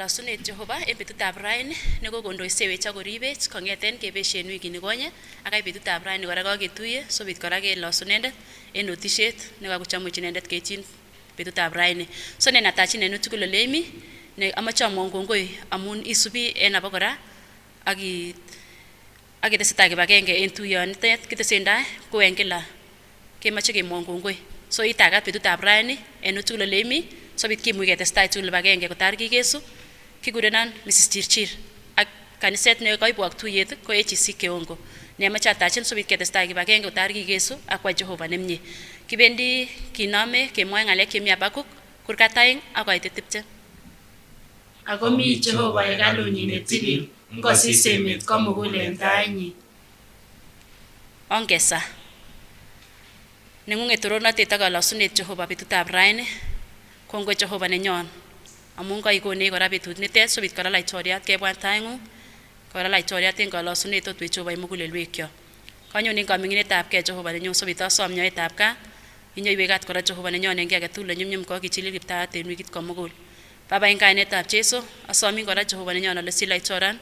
Lasunet Jehova en betutab raini nekokondoisewech ak koribech kong'eten kebesien wikini konye akoi betutab raini kora kaketuiye sobit kora kelosunendet en notisiet nekakochomwech inendet keityin betutab raini. So nenatachin en tugul ole imi ne amache amwaun kongoi amun isubi en abakora ak itesetai kibagenge en tuyonitet kitesentai ko en kila kemoche kemwaun kongoi. So itagat betutab raini en tugul ole imi sobit kimuch ketestai tugul kibagenge kotar kikesu kikurenan Mrs. Chirchir ak kaniset ne kaibwak tuyet ko Agc Keongo ne amache atachin sobit ketestai kibagenge kotar kikesu ak kwa Jehova nemie. Kibendi kinome kemwoe ng'alek chemi Habakuk kurgat aeng ak koitet 20. Ako mi Jehova hekalunyin netilil, ngosis emet komugul en tainyin. Ongesa. Nengunget torornatet ak kalosunet Jehova betutab raini. Kongoi Jehova nenyon. Amun kaikonech kora betut nitet sobit kora laitoriat kebwa taingung. Kora laitoriat eng kalosunet otwech Jehova mugulelwekyok. Kanyon eng kaminginetabgei Jehova nenyon sobit asom nyoetab kat. Inyoiwekat kora Jehova nenyon eng kiy age tugul nenyumnyum kokichilil kiptayat eng wikit komugul. Baba eng kainetab Jesu, asomin kora Jehova nenyon ale silaitoran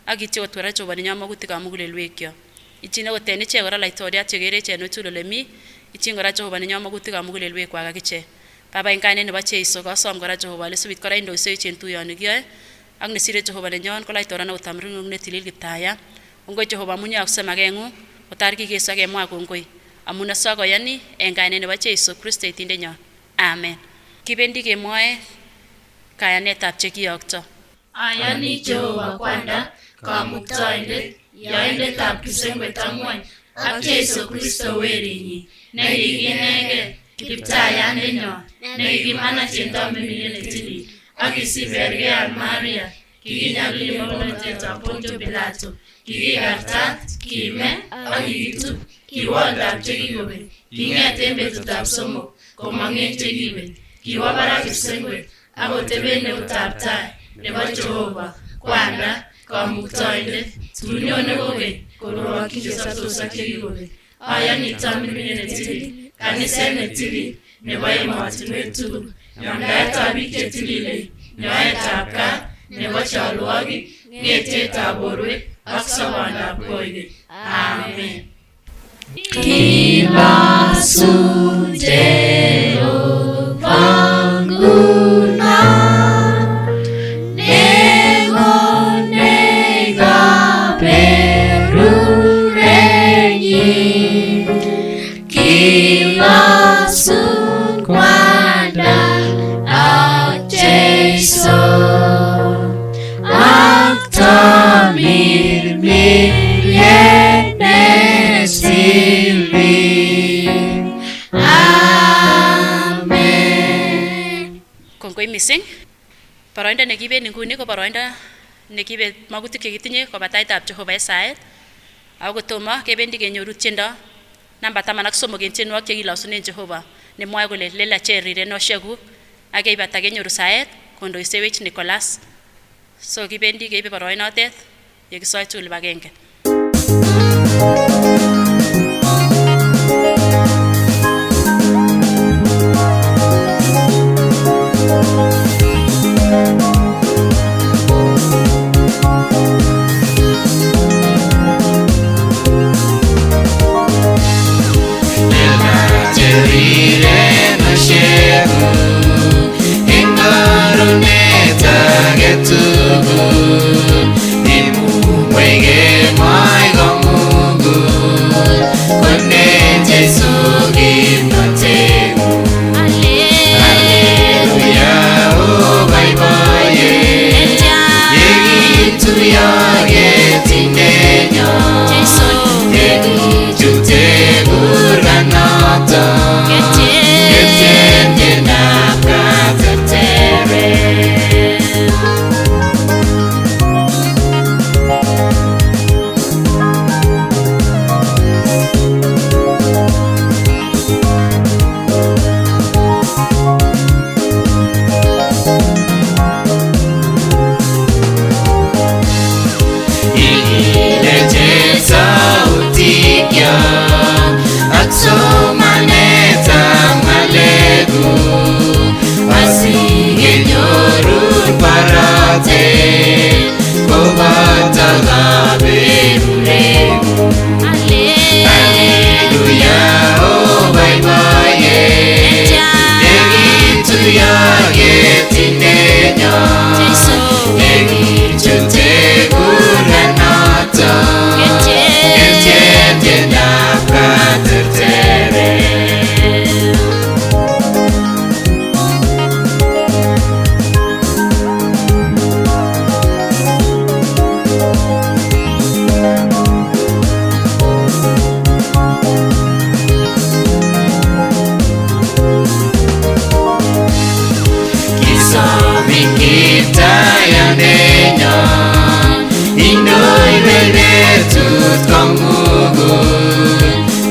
ak itye ot kora Jehova nenyon magutikab mugulelwekyok. Ityin akot en ichek kora laitoriat chekerech en uitugul ole mi, ityin kora Jehova nenyon magutikab mugulelwekwak ak ichek. Baba eng kainet nebo Jesu kosom kora Jehova ale sobit kora indoisewech en tuyoni kiyoe ak nesire Jehova nenyon ko laitoran akot tamirmirieng'ung netilil kiptayat. Kongoi Jehova amun yookse makeng'ung kotar kikeso akemwa kongoi amun asakoyani eng kainet nebo Jesu Kristo itindenyon. Amen. Kibendi kemwoe kayanetab chekiyokto. Ayani Jehova kwanda, Kamuktaindet, Yoindetab kipsengwet ak ng'wony, ak Jesu Kristo werinyi, nekikinege, kiptayandenyon, nekikimanach en tamirmiriet netilil, ak kisibergei ak Maria, kikinyalil en bolotetab Pontio Pilato, kikikartat, kiime, ak kikitub, kiwoldab chekikobek, king'et en betutab somok, komong en chekibek, kiwo barak kipsengwet, ak koteben neutab tai nebo Jehova, kwanda, Kamuktaindet, tun nyone kokeny, korwokyi chesoptos ak chekikobek. Ayani tamirmiriet netilil, kaniset netilil, nebo emotinwek tugul, yamdaetab biik chetililen, nyoetab kat, nebo chalwogik, ng'etyetab borwek, ak sobondab koikeny. Amen. Kilasu Jehova nguna, negonega perurenyi, kilasu kwanda ak Jesu, ak tamirmiriet netilil. Amen. Kongoi missing. Boroindo nekiben nguni ko boroindo nekibe magutik chekitinye koba taitab Jehova en saet. Ako kotomo kebendi kenyoru tiendo namba 13 en tienwogik chekilosunen Jehova nemwoe kole lelacher rirenosiekuk ak yeibata kenyoru saet kondoisewech Nicholas. So kibendi keibe boroinotet yekisoe tugul kibagenge.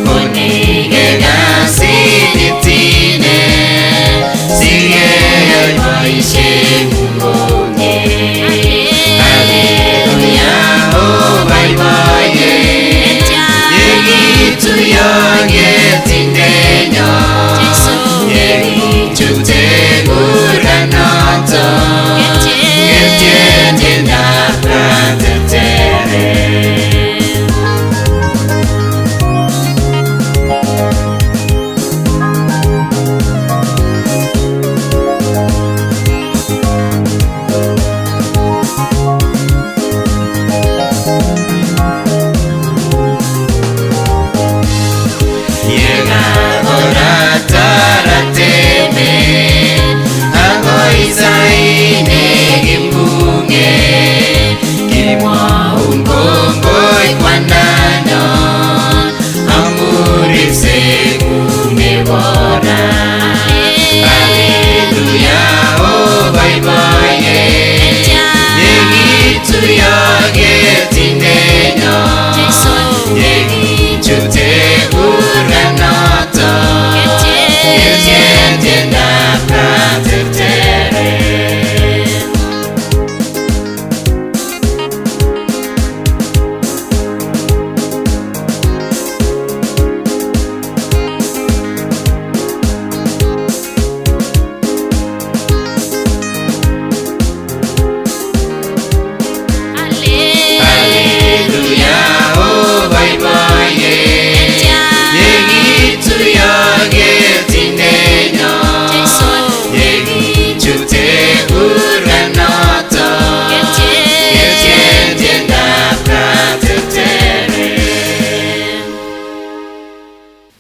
Konige gasi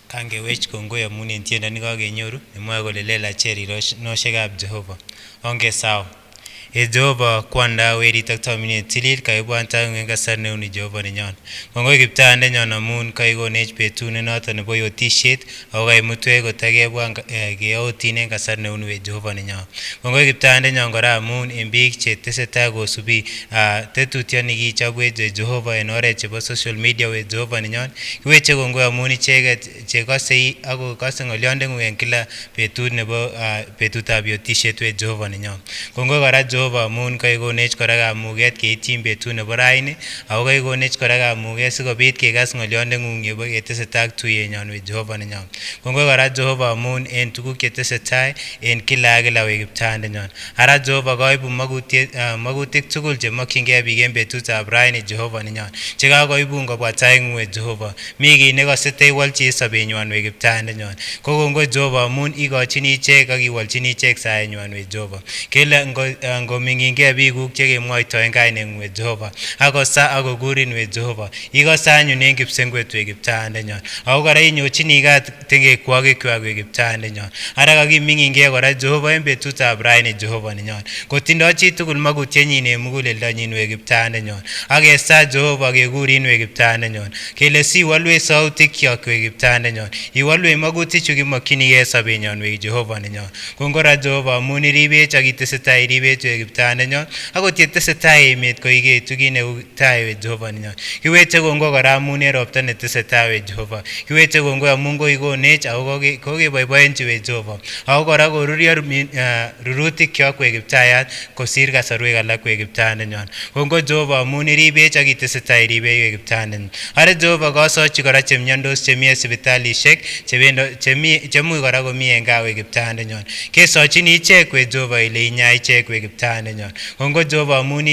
Kangewech kongoi amun en tiendo nekakenyoru nemwoe kole lelach riroshekab Jehova. Onge sawa. Jehova kwanda werit ak tominet tilil kaibwan tang'u en kasar neuni Jehova nenyon. Kongoi kiptaandenyon amun kaikonech betut nenoton nebo yotisiet ako kaimutwech kotakebwan keyotin en kasar neuni we Jehova nenyon. Kongoi kiptaandenyon kora amun en biik chetesetai kosubi tetutiet nekichobwech Jehova en oret chebo social media we Jehova nenyon. Kiweche kongoi amun icheket chekose ako kose ng'olyondeng'ung en kila betut nebo betutab yotisiet we Jehova nenyon. Kongoi kora Jehova amun kaikonech kora kamuget keityin betut nebo raini ako kaikonech kora kamuget sikobit kekas ng'olyondeng'ung yebo ketesetai ak tuyenyon we Jehova nenyon. Kongoi kora Jehova amun en tuguk chetesetai en kila ak kila we kiptaandenyon. Ara Jehova koibu magutik tugul chemokyingei biik en betutab raini Jehova nenyon. Chekakoibun kobwa taing'ung we Jehova. Mi kiy nekose teiwolchi en sobenywan we kiptaandenyon. Ko kongoi Jehova amun ikochini ichek ak iwolchini ichek saenywan we Jehova. Kele ngoming'ingei biikuk chekemwoitoen kaineng'ung we Jehova akosa akokurin we Jehova. Ikose anyun en kipsengwet we kiptaandenyon. Ako kora inyochini kat tengekwokikwak we kiptaandenyon. Ara kakiming'ingei kora Jehova en betutab raini Jehova nenyon. Kotindoi chitugul magutienyin en muguleldonyin we kiptaandenyon. Akesa Jehova kekurin we kiptaandenyon. Kele siwolwech sautikkyok we kiptaandenyon. Iwolwech magutichu kimokyinigei sobenyon we Jehova nenyon. Kongora Jehova amun iribech ak itesetai iribech we kiptaandenyon. Akot yetesetai emet koiketu kit neu tai we Jehova nenyon. Kiweche kongoi kora amun en ropta netesetai we Jehova. Kiweche kongoi amun koikonech ako kokeboiboenchi we Jehova. Ako kora koruryo rurutikyok we kiptayat kosir kasarwek alak we kiptaandenyon. Kongoi Jehova amun iribech ak itesetai iribech we kiptaandenyon. Ara Jehova kosochi kora chemiondos chemi en sipitalisiek chemuch kora komi en gaa we kiptaandenyon. Kesochini ichek we Jehova ile inyai ichek we kiptaandenyon. Kongoi Jehova amun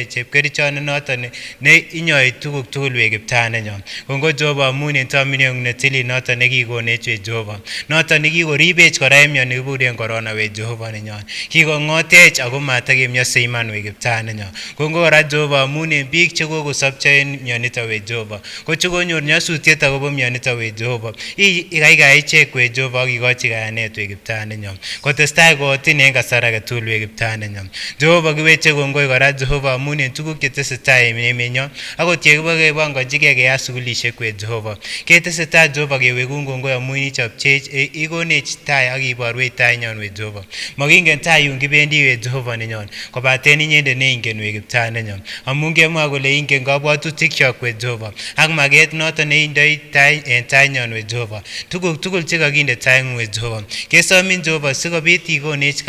chepkerichot noton ne inyoi tuguk tugul we kiptaandenyon. Kongoi Jehova amun en tomineng'ung netilil noton nekikonech we Jehova. Noton nekikoribech kora en mioni kikuren corona we Jehova nenyon. Kikong'otech ako matakemiose iman we kiptaandenyon. Kongoi kora Jehova amun en biik chekokosopcho en mionito we Jehova. Ko chekonyor nyosutiet akobo mionito we Jehova. Ikaikai ichek we Jehova ak ikochi kayanet we kiptaandenyon. Kotestai kootin en kasar agetugul we kiptaandenyon. Jehova kiweche kongoi kora Jehova amun en tuguk chetesetai en emenyon. Akot yekibokebongonjigei keyat sugulisiek we Jehova. Ketesetai Jehova kewekun kongoi amun ichopchech ikonech tai ak iborwech tainyon we Jehova. Mokingen tai yun kibendi we Jehova nenyon kobaten inyendet neingen we kiptaandenyon. Amun kemwa kole ingen kabwatutikyok we Jehova. Ak maget noton neindoi tai en tainyon we Jehova. Tuguk tugul chekakinde taing'ung we Jehova. Kesomin Jehova sikobit ikonech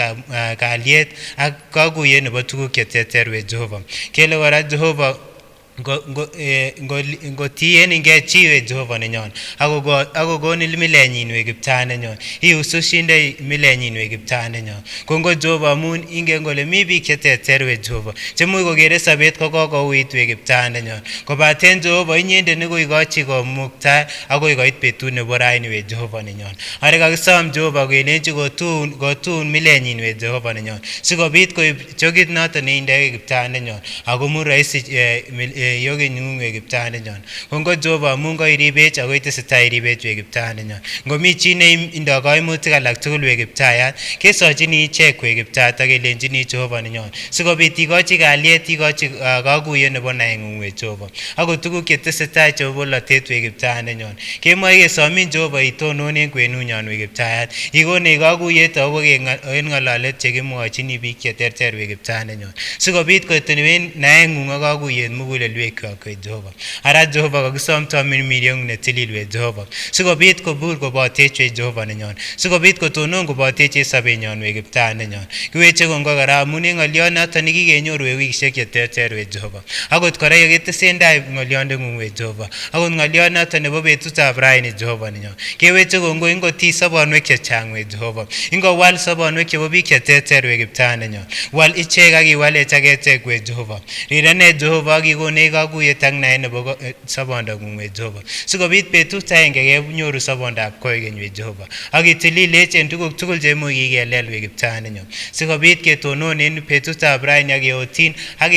kalyet ak kakuyet nebo tuguk cheterter we Jehova. Kele kora Jehova ngotien ingechiwe Jehova nenyon akokonin milenyin we Kiptaa nenyon iusushinde milenyin we Kiptaa nenyon kongo Jehova amun ingen kole mi biik cheterter we Jehova chemuch kokere sobet kokouit we Kiptaa nenyon kobaten Jehova inyendet nekoikochi komukta akoi koit betut nebo raini we Jehova nenyon are kakisom Jehova kelenji kotun milenyin we Jehova nenyon sikobit koib chokit noton neindege Kiptaa nenyon ako mu rahisi yoge nyungwe Kiptaa nenyon kongo Jehova amun koiribech ako itesetai iribech we Kiptaa nenyon ngomi chi ne indo kaimutik alak tugul we Kiptaayat kesochini ichek we Kiptaayat ak kelenjini Jehova nenyon sikobit ikochi kalyet ikochi kakuye nebo naengung we Jehova ako tuguk chetesetai chebo bolotet we Kiptaa nenyon kemoe kesomin Jehova itonon en kwenunyon we Kiptaayat ikonech kakuyet akobo en ng'alalet chekimwochini biik cheterter we Kiptaa nenyon sikobit kotewen naengung ak kakuyet mugulelwekwak we Jehova ara Jehova kakisom tamirmiryengung netilil we Jehova sikobit kobur kobotech we Jehova nenyon sikobit kotonon kobotech en sobenyon we Kiptaa nenyon kiweche kongoi kora amun en ng'oliot noton nekikenyoru we wikisiek cheterter we Jehova akot kora yekitesentai ng'oliondeng'ung we Jehova akot ng'oliot noton nebo betutab raini Jehova nenyon keweche kongoi ingotii sobonwek chechang we Jehova ingowal sobonwek chebo biik cheterter we Kiptaa nenyon wal ichek ak iwalech ak echek we Jehova rirane Jehova ak ikonech kakuyet ak naet nebo sobondong'ung we Jehova sikobit betut agenge kenyoru sobondab koigeny we Jehova ak itililech en tuguk tugul cheimuch kikelel we Kiptaa nenyon sikobit ketonon en betutab raini ak keotin ak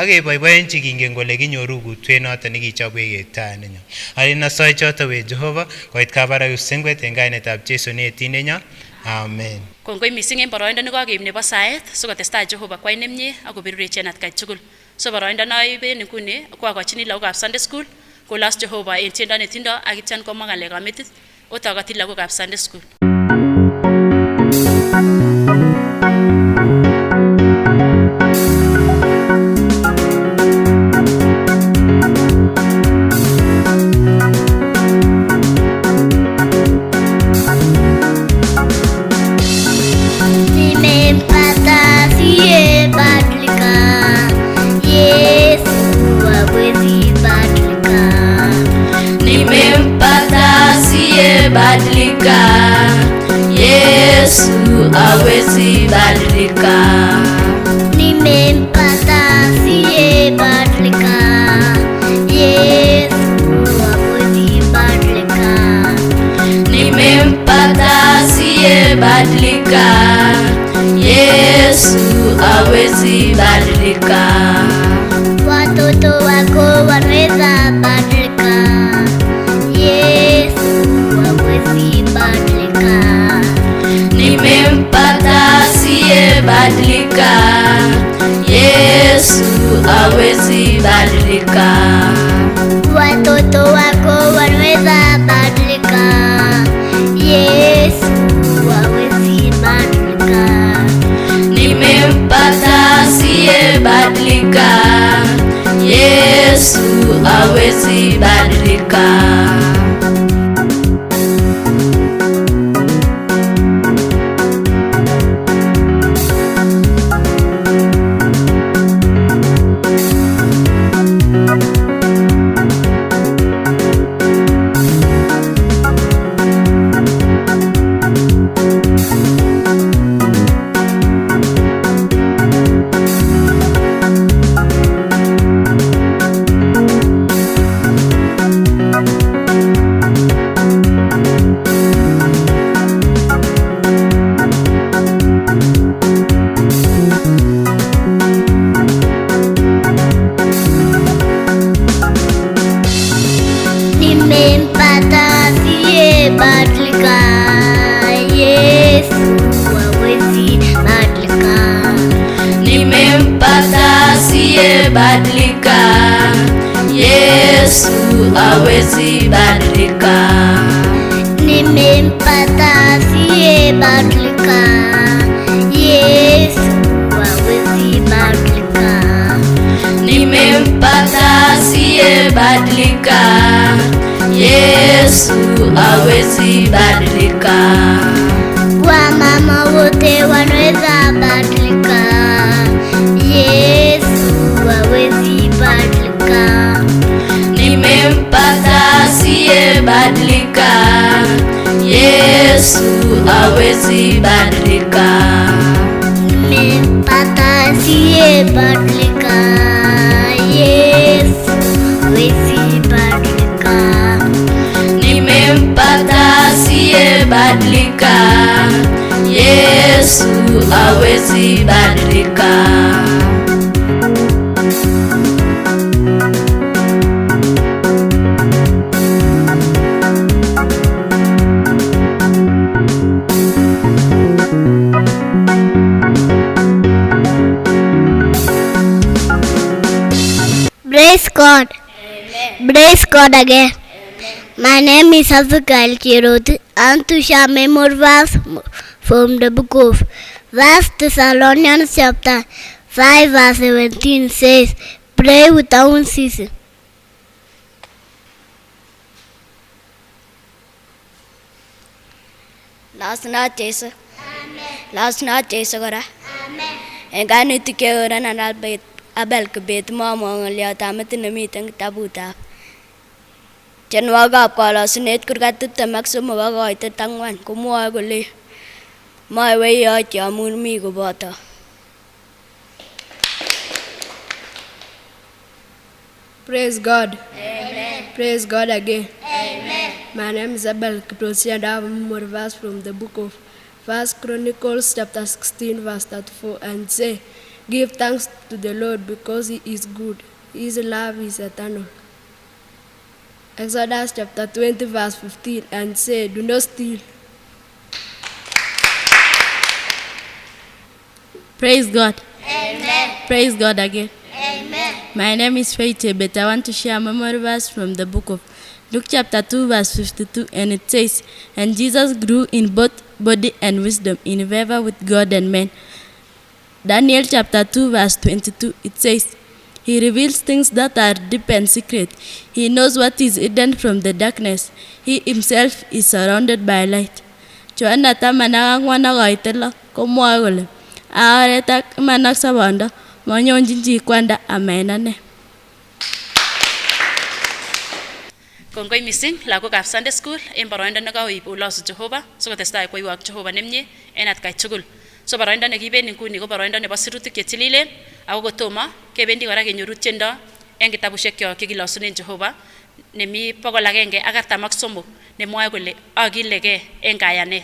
keboiboenchi kingen kole kinyoru kutwet noton nekichobwech Kiptaa nenyon alinasoe choton we Jehova koit kabarak kipsengwet en kainetab Jesu neetindenyon amen. Kongoi mising en boroindo nekokeib nebo saet sikotestai Jehova kwai nemie ak kobirwech en atkai tugul. So boroindo noibe en nguni ko akochini lagokab Sunday school kolos Jehova en tiendo netindo ak ityan komwa ng'alekab metit otokoti lagokab Sunday school. Badilika, Yesu hawezi badilika. Nimempata siye badilika, Yesu hawezi badilika. Nimempata siye badilika, Yesu hawezi badilika. Watoto wako wanaweza badilika, Yesu hawezi badilika. Nimempata siye badilika, Yesu hawezi badilika. Watoto wako wanaweza badilika, Yesu hawezi badilika. Nimempata siye badilika, Yesu hawezi badilika. Nimempata siye badilika, Yesu hawezi badilika. Nimempata siye badilika, Yesu hawezi badilika. Nimempata siye badilika, Yesu hawezi badilika. Nimempata siye badilika, Yesu hawezi badilika. Wamama wote wanaweza badilika, Yesu hawezi badilika. badilika. Yesu hawezi badilika. Nimempata asiyebadilika. Yesu hawezi badilika. Nimempata asiyebadilika. Yesu hawezi badilika. Praise God. Amen. Praise God again. Amen. My name is Agc Keongo. And to share memory verse from the book of 1 Thessalonians chapter 5 verse 17 says, pray without ceasing. Last night, Jesus. Last night, Jesus. En kanutik chekoron albeit Abel Kibet mwamwa ng'olyot metit nemiten kitabutab Tienwogikab Kalosunet kurgat 23 ak koitet 4 komwoe kole moiwei yoityo amun mi koboto. Praise God. Amen. Praise God again. Amen. My name is Abel Kibet and I have a memory verse from the book of 1 Chronicles chapter 16 verse 34 and say, give thanks to the Lord because He is good. His love is eternal. Exodus chapter 20 verse 15 and say, do not steal. Praise God. Amen. Praise God again. Amen. My name is Faith, but I want to share a memory verse from the book of Luke chapter 2 verse 52, and it says, and Jesus grew in both body and wisdom, in favor with God and men. Daniel chapter 2 verse 22, it says, he reveals things that are deep and secret. He knows what is hidden from the darkness. He himself is surrounded by light. Joanna taman ak ang'wan ak koitet lo komwoe kole oret ak iman ak sobondo monyonjin chi kwanda amen ane. Kongoi missing lagokab Sunday school en boroindo nekoib ulosu Jehova sikotestai koiwok Jehova nemie en atkai tugul. So boroindo nekiben inguni ko boroindo nebo sirutik chetililen ako kotomo kebendi kora kenyoru tiendo en kitabushekkyok chekilosunen Jehova nemi 143 nemwoe kole akilegei en kayanet.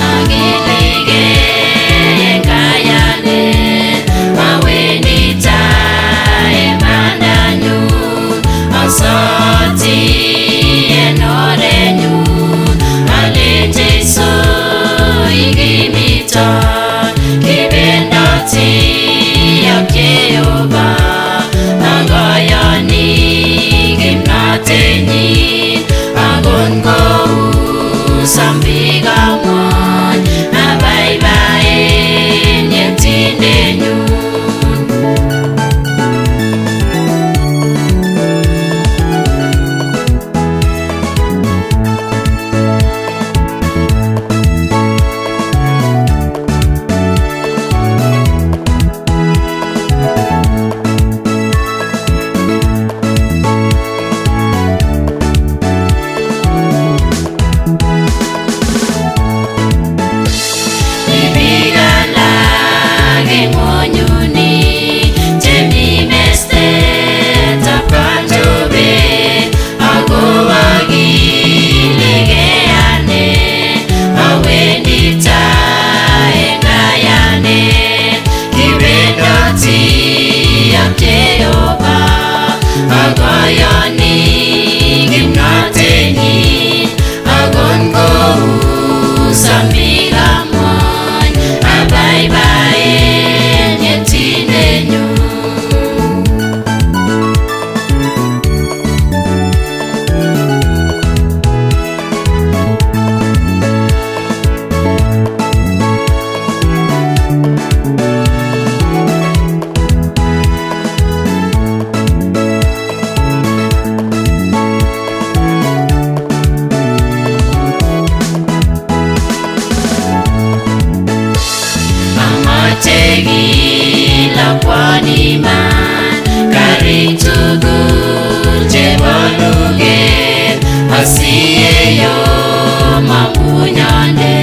Agilige kayanet, maweni lakwaniman karik tugul chebo luget asiyeyo mambunyonde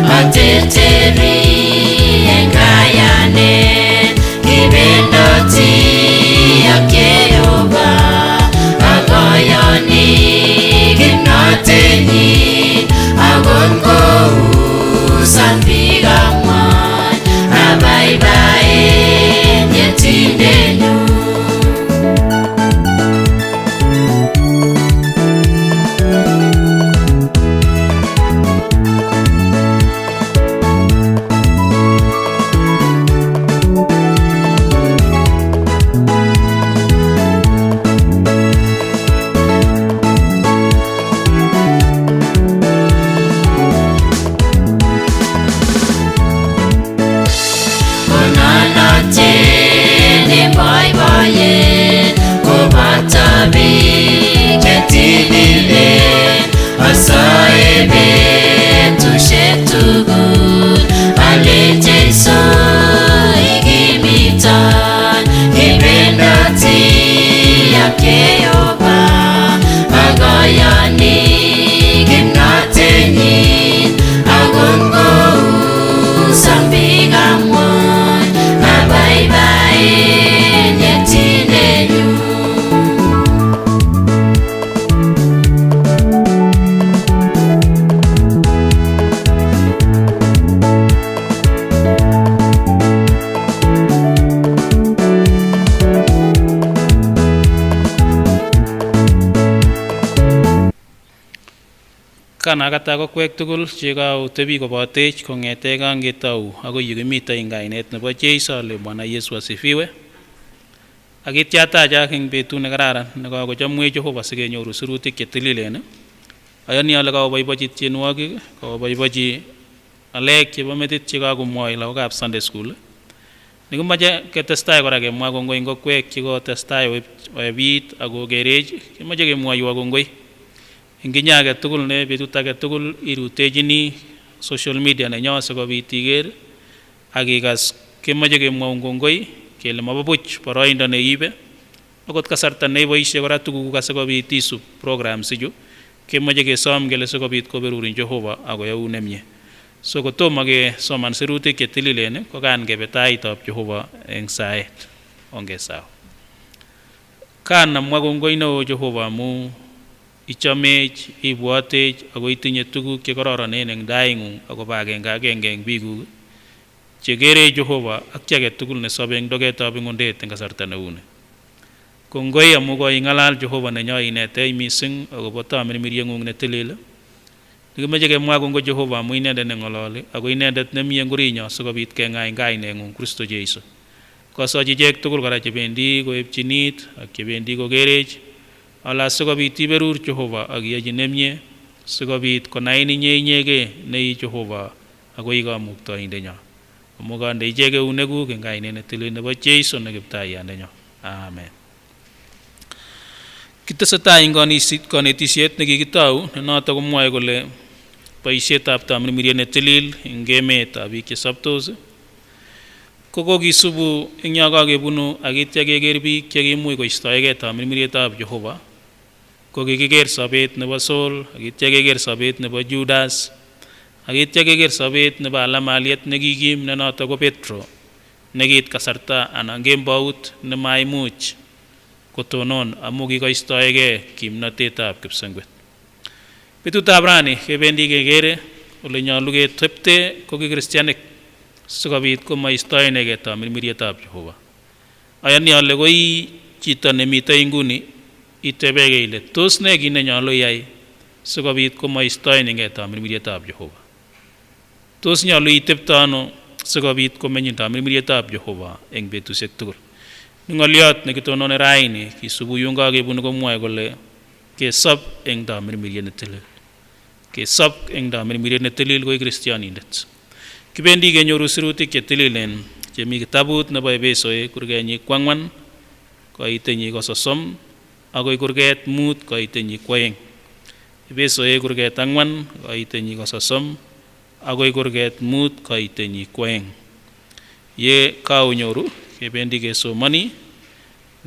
aterteri eng kayanet kibendoti ak Jehova akoyoni kimnotenyin akot kousan biik ang'wan abaibaen Yetindenyu. Kanakata kokwek tugul chekautebi kobotech kong'ete kangetou agoi yukimito ing kainet nebo Jeiso ale Bwana Yesu asifiwe. Akityatachak eng betut nekararan nekakochomwech Jehova sikenyoru sirutik chetililen. Ayani ale kaboibochi tienwogik, kaboibochi alek chebo metit chekakomwoi lagokab Sunday school. Nekimache ketestai kora kemwa kongoi eng kokwek chekotestai oebit akokerech, kimache kemwoiwo kongoi. Eng kinyi age tugul ne betut age tugul irutechini social media nenyo sikobit iker ak ikas kemoche kemwoun kongoi kele mabo buch boroindo neibe akot kasarta neiboisie kora tuguk asikobit isub programs ichu kemoche kesom kele sikobit koberurin Jehova akoyaun nemie. So kotomo kesoman sirutik chetililen kokan kebe taitab Jehova eng saet. Ongesawa. Kan namwa kongoi neo Jehova amu ichomech, ibwotech ako itinye tuguk chekororonen eng taing'ung akobo agenge eng biikuk chekere Jehova ak chi age tugul nesobe eng togetab ing'undet eng kasarta neuni. Kongoi amu koing'alal Jehova nenyo inetech mising akobo tamirmirieng'ung netilil. Nekimeche kemwa kongoi Jehova amu inendet neng'ololi ako inendet nemi eng orinyo sikobit keng'any kaineng'ung Kristo Jeiso. Kosochi ichek tugul kora chebendi koepchinit ak chebendi kokerech ala sikobit iberur Jehova ak iyochi nemie sikobit konain inye inyege nei Jehova ako i kamuktoindenyo. Amu kande ichek eunekuk eng kainet netilil nebo Jeiso ne Kiptaiyandenyo. Amen. Kitesetai eng konetisiet nekikitou ne noto komwoe kole boisietab tamirmiriet netilil eng emetab biik chesoptos ko kokisubu eng yo kakebunu ak itya keker biik chekimuch koistoegei tamirmirietab Jehova. Kokikiker sobet nebo Saul, ak itya keker sobet nebo Judas, ak itya keker sobet nebo alamaliet nekikim ne noto ko Petro nekiit kasarta anan kembout nemaimuch kotonon amu kikoistoegei kimnotetab kipsengwet. Betutab rani kebendi kekere ole nyolu ketepte ko kikristianik sikobit komaistoenegei tamirmirietab Jehova. Ayani ale koi chito nemitei nguni itebege ile tos ne kit nenyolu iyai sikobit komaistoenegei tamirmirietab Jehova. Tos nyolu itepto ano sikobit komenyin tamirmirietab Jehova eng betusiek tugul. Ni ng'oliot nekitonone raini kisubu yun kakebunu komwoe kole kesob eng tamirmiriet netilil. Kesob eng tamirmiriet netilil koi kristianindet. Kibendi kenyoru sirutik chetililen chemi kitabut nebo Ebesoek kurgenyi 4 koitenyi 30 akoi kurget 5 koitenyi 2. Ebesoek kurget 4 koitenyi 30 akoi kurget 5 koitenyi 2. Ye kaunyoru kebendi kesomoni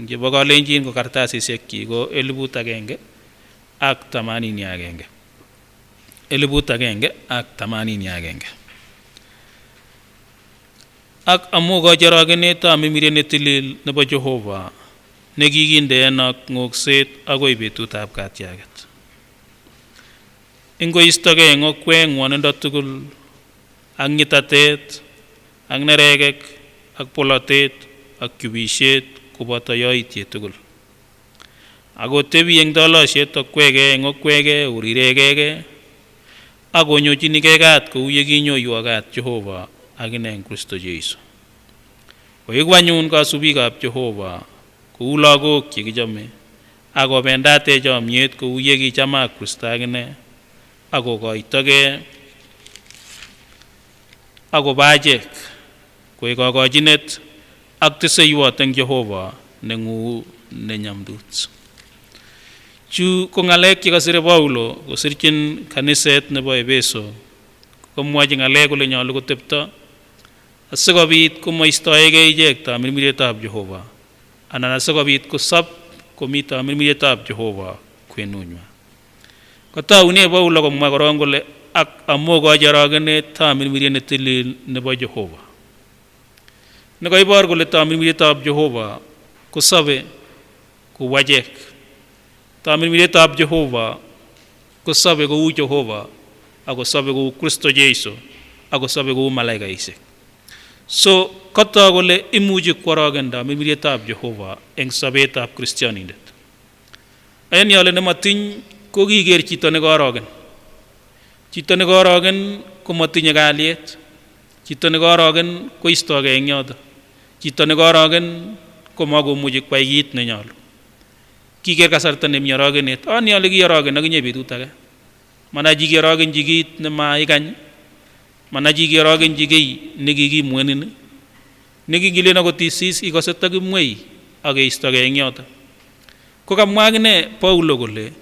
ngebo kalenjin ko kartasisiek kyik ko 1,181 1,181 ak amu kacharagenetab mimiret netilil nebo Jehova nekikinde Enoch ng'okset agoi betutab katyaget. Ingoistogei eng okwek ng'wonindo tugul ak nyitatet ak neregek ak polatet ak kubisiet koboto yoityet tugul. Ako tebi eng dolosiet okwege eng okwege uriregege ak konyochinigen kat kou ye kinyoiwo kat Jehova akine eng Kristo Jesu. Koeku anyun kasubikab Jehova kou lagok che kichome ak kobendate chomyet kou ye kichamak Kristo akine ak kokoitoge ak kobachek koek kokochinet ak teseiwot eng Jehova neng'uu nenyamdut. Chu ko ng'alek che kasire Paulo kosirchin kaniset nebo Efeso, komwochi ng'alek kole nyolu kotepto asikobit komoistoegei ichek tamirmiretab Jehova anan asikobit kosob komi tamirmiretab Jehova kwenunywa. Kotoune Paulo komwa korong kole ak amu kacharagenet tamirmiret netilil nebo Jehova. Nekoibor kole tamirmiretab Jehova kosobe kou achek. Tamirmiretab Jehova kosobe kou Jehova ak kosobe kou Kristo Jesu ak kosobe kou malaikaisiek. So kotok kole imuchi kworogen tamirmiretab Jehova eng sobetab Kristianindet. Ayani ale nematiny ko kiker chito nekorogen. Chito nekorogen komatinye kalyet. Chito nekorogen koistogei eng yoto. Chito nekorogen komakomuchi kwai kit nenyolu. Kiker kasarta nemi orogenet. Ayani ale kiorogen akinye betut age. Manachi kiorogenchi kit nemaikany. Manachi kiorogenchi kiy nekikimwenin. Nekingilen akot isis ikose takimwei ak keistogei eng yoto. Ko kamwa akine Paulo kole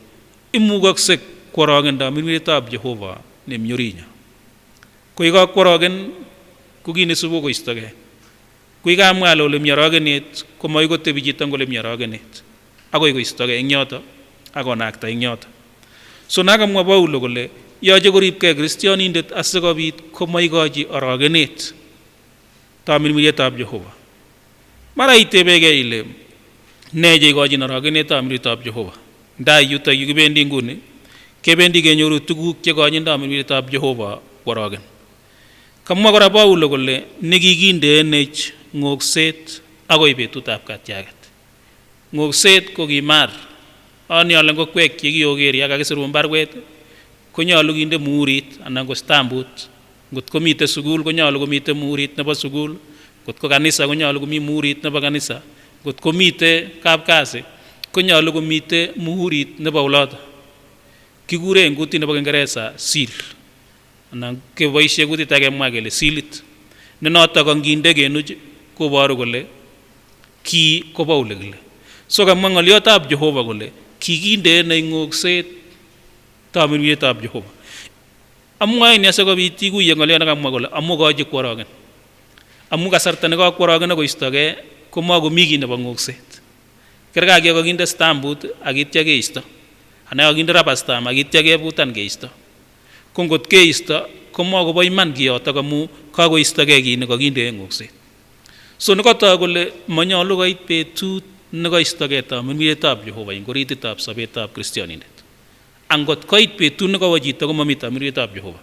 imukokse kworogen tamirmiretab Jehova nemi orinyo. Koi kakworogen ko kit nesubu koistogei. Koi kamwa ale ole mi orogenet komoi kotebi chito ngole mi orogenet. Akoi koistogei eng yoto ak konakta eng yoto. So nakamwa Paulo kole yoche koribgei Kristianindet asikobit komoikochi orogenet tamirmiretab Jehova. Mara itebegei ile ne che ikochin orogenet tamirmiretab Jehova. Ndai yuto yu kibendi nguni kebendi kenyoru tuguk chekochin tamirmiretab Jehova kworogen. Kamwa kora Paulo kole nekikinde enech ng'okset agoi betutab katyaget. Ng'okset ko kimar. Ani ale ngokwek chekioker ya kakisirun barwet konyolu kinde muhurit anan ko stambut. Ngot komite sukul konyolu komite muhurit nebo sukul. Ngot ko kanisa konyolu komi muhurit nebo kanisa. Ngot komite kapkasi konyolu komite muhurit nebo oloto. Kikure eng kutit nebo Kiingereza seal. Anan keboisie kutit age kemwa kele sealit. Ne notok nginde kenuch koboru kole ki kobo ole kile. So kamwa ng'oliotab Jehova kole kikinde eng ng'okset tamirmiretab Jehova. Amwae ni asikobit ikuye ng'oliot nekamwa kole amu kochi kworogen. Amu kasarta nekakworogen akoistogei komakomi kiy nebo ng'okset. Kerkai kakinde stambut ak itya keisto. Anan kakinde rubber stamp ak itya kebutan keisto. Ko ngot keisto komakobo iman kiyotok amu kakoistogei kiy nekakinde eng ng'okset. So nekotok kole manyolu koit betut nekaistogei tamirmiretab Jehova eng orititab sobetab Kristianindet. Angot koit betut nekawo chito komami tamirmiretab Jehova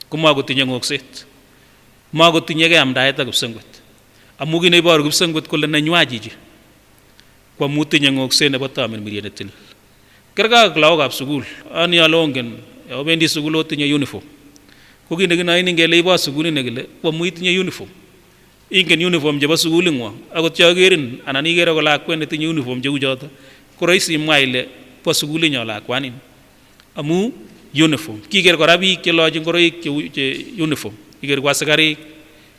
komakotinye ng'okset. Makotinye amdaet ak kipsengwet. Amu kiy neiboru kipsengwet kole nenywa chichi ko amu tinye ng'okset nebo tamirmiret netilil. Kerkai ak lagokab sukul. Ani ale ongen obendi sukul otinye uniform. Ko kiy nekinoini ngele ibo sukulit nekile ko amu itinye uniform. Ingen uniform chebo sukuling'wong. Akot yokerin anan ikere ko lakwet netinye uniform cheu choto ko rahisi imwa ile bo sukulinyo lakwanin. Amu uniform. Kiker kora biik chelochi ngoroik che uniform. Iker ko asikarik,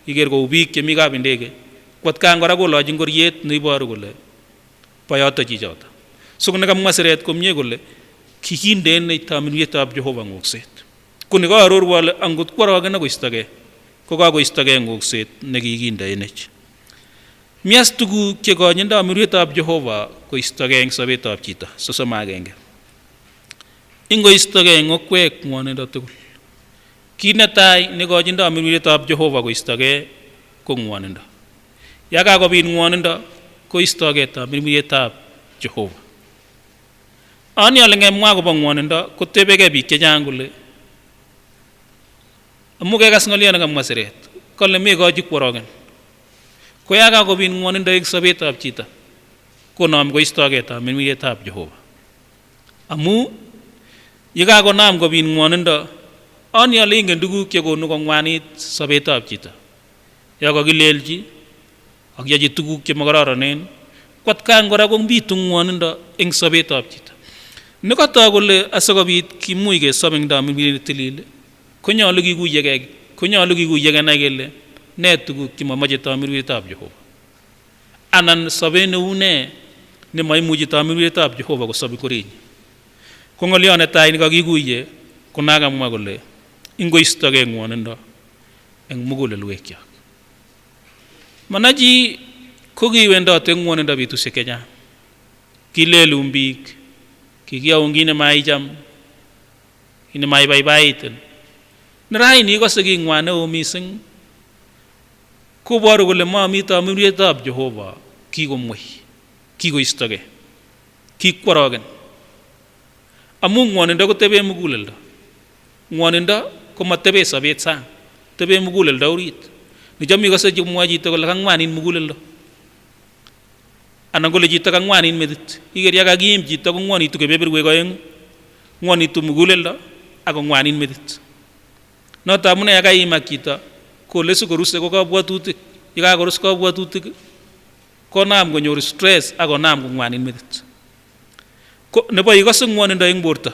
iker kou biik chemi kapindege. Kotkan kora kolochi ngoriet neiboru kole bo yoto chichoto. So nekamwa siret komie kole kikinde eng tamirmiretab Jehova ng'okset. Kuni kaarorwo ale angot kworogen akoistogei ko kakoistogei ng'okset nekikinde enech. Mias tuguk che konyindoi muritab Jehova koistogei eng sobetab chito. Sosom agenge. Ingoistogei eng okwek ngwonindo tugul. Kit netai nekochindoi muritab Jehova koistogei ko ngwonindo. Ya kakobit ngwonindo koistogei muritab Jehova. Ani ale ngemwa akobo ngwonindo kotebegei biik chechang kole amu kekas ng'olyo nekamwa siret kole mekochi kworogen. Ko ya kakobit ngwonindo eng sobetab chito konam koistogei muritab Jehova. Amu ye kakonam kobit ngwonindo ani ale ingen tuguk chekonu kongwanit sobetab chito. Ya kakilelchi ak yachi tuguk chemakororonen kwatkan kora kobitu ngwonindo eng sobetab chito. Nekatoi kole asikobit kimuch kesob eng muriet tilil konyolu kikuye kenai kele ne tuguk chemamache muritab Jehova. Anan sobet neu ne nemaimuchi muritab Jehova kosob korenyi. Ko ng'olyo netai nekakikuye ko nakamwa kole ingoistogei ngwonindo eng mugulelwekyok. Manachi ko kiwendote eng ngwonindo betusiek chechang. Kilelun biik, kikiyaun kit nemaicham, kit nemaibaibaitin. Neraini ikose king'wan neo mising koboru kole mami muritab Jehova kikomwei, kikoistogei, kikworogen. Amu ngwonindo kotebe muguleldo. Ngwonindo komatebe sobet sang, tebe muguleldo orit. Nicham ikose chemwoe chito kole kangwanit muguleldo. Anan kole chito kangwanit metit. Iker ya kakiim chito kongwanitu kebeberwek oeng'u. Ngwanitu muguleldo ak kongwanit metit. Noto amune ya kaimak chito kole sikoruse ko kabwatutik. Ye kakorus kabwatutik konam konyor stress ak konam kongwanit metit. Ko nebo ikose ngwonindo eng borto.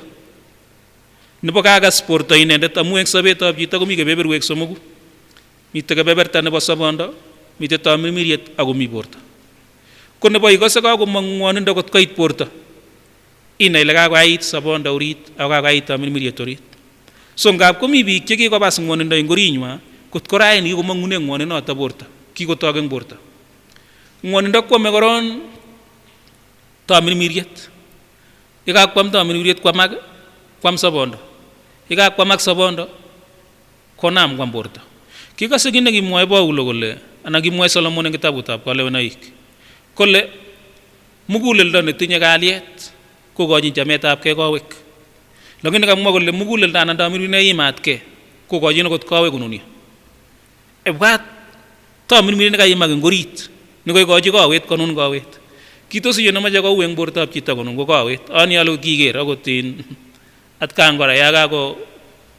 Nebo kakas borto inendet amu eng sobetab chito komi kebeberwek somoku. Mitei kebeberta nebo sobondo, mitei tamirmiriet ako mi borto. Ko nebo ikose kakomong ngwonindo kot koit borto, inai ile kakoait sobondo orit ako kakoait tamirmiriet orit. So ngap komi biik chekikopas ngwonindo eng orinywa kot ko raini kikomong'une ngwoninoto borto, kikotok eng borto. Ngwonindo kwame koron tamirmiriet. Ye kakwam tamirmiriet kwamak, kwam sobondo. Ye kakwamak sobondo konam kwam borto. Kikose kit nekimwoe Paulo kole anan kimwoe Solomon eng kitabutab Kalewenoik kole muguleldo netinye kalyet kokochin chametabgei kowek. Lakini kamwa kole muguleldo anan tamirmiriet neimatkei kokochin akot kowek konunio. Ebwat tamirmiriet nekaimak eng orit nekoikochi kowet konun kowet. Kitos iyo nemache kou eng bortab chito konun ko kowet. Ani ale kiker akot in atkan kora ya kako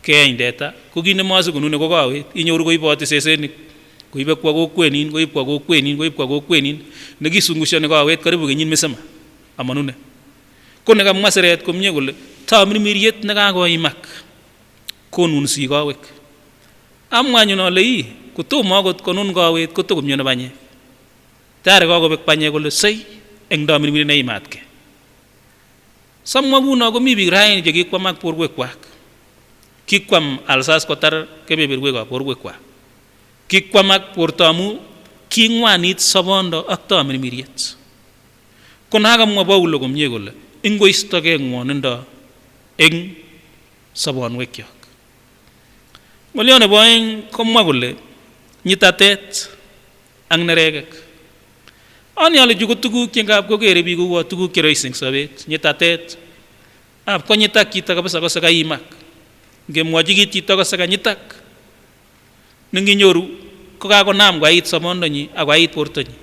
keeny teta ko kit nemasi konune ko kowet. Inyoru koiboti sesenik koibe kwa kokwenin, koib kwa kokwenin, koib kwa kokwenin nekisungushani kowet karibu kenyit misima amanune. Ko nekamwa siret komie kole tamirmiriet nekakoimak konunsi kowek. Amwa anyun ale kotomo akot konun kowet kotokomyoni banyek. Tayari kakobek banyek kole sei eng tamirmiriet neimatkei. Samwa kuno komi biik raini chekikwamak borwekwak. Kikwam alsas kotar kebeberwekab borwekwak. Kikwamak borto amu kingwanit sobondo ak tamirmiriet. Ko nakamwa Paulo komie kole ingoistogei ngwonindo eng sobonwekyok. Ng'olyo nebo oeng komwa kole nyitatet ak neregek. Ani ale chu ko tuguk che ngap kokere biik kou tuguk che rahisi eng sobet. Nyitatet ab konyitak chito kabisa kose kaimak. Ngemwochi kit chito kose kanyitak. Nenginyoru ko kakonam koait sobondonyi ak koait bortonyi.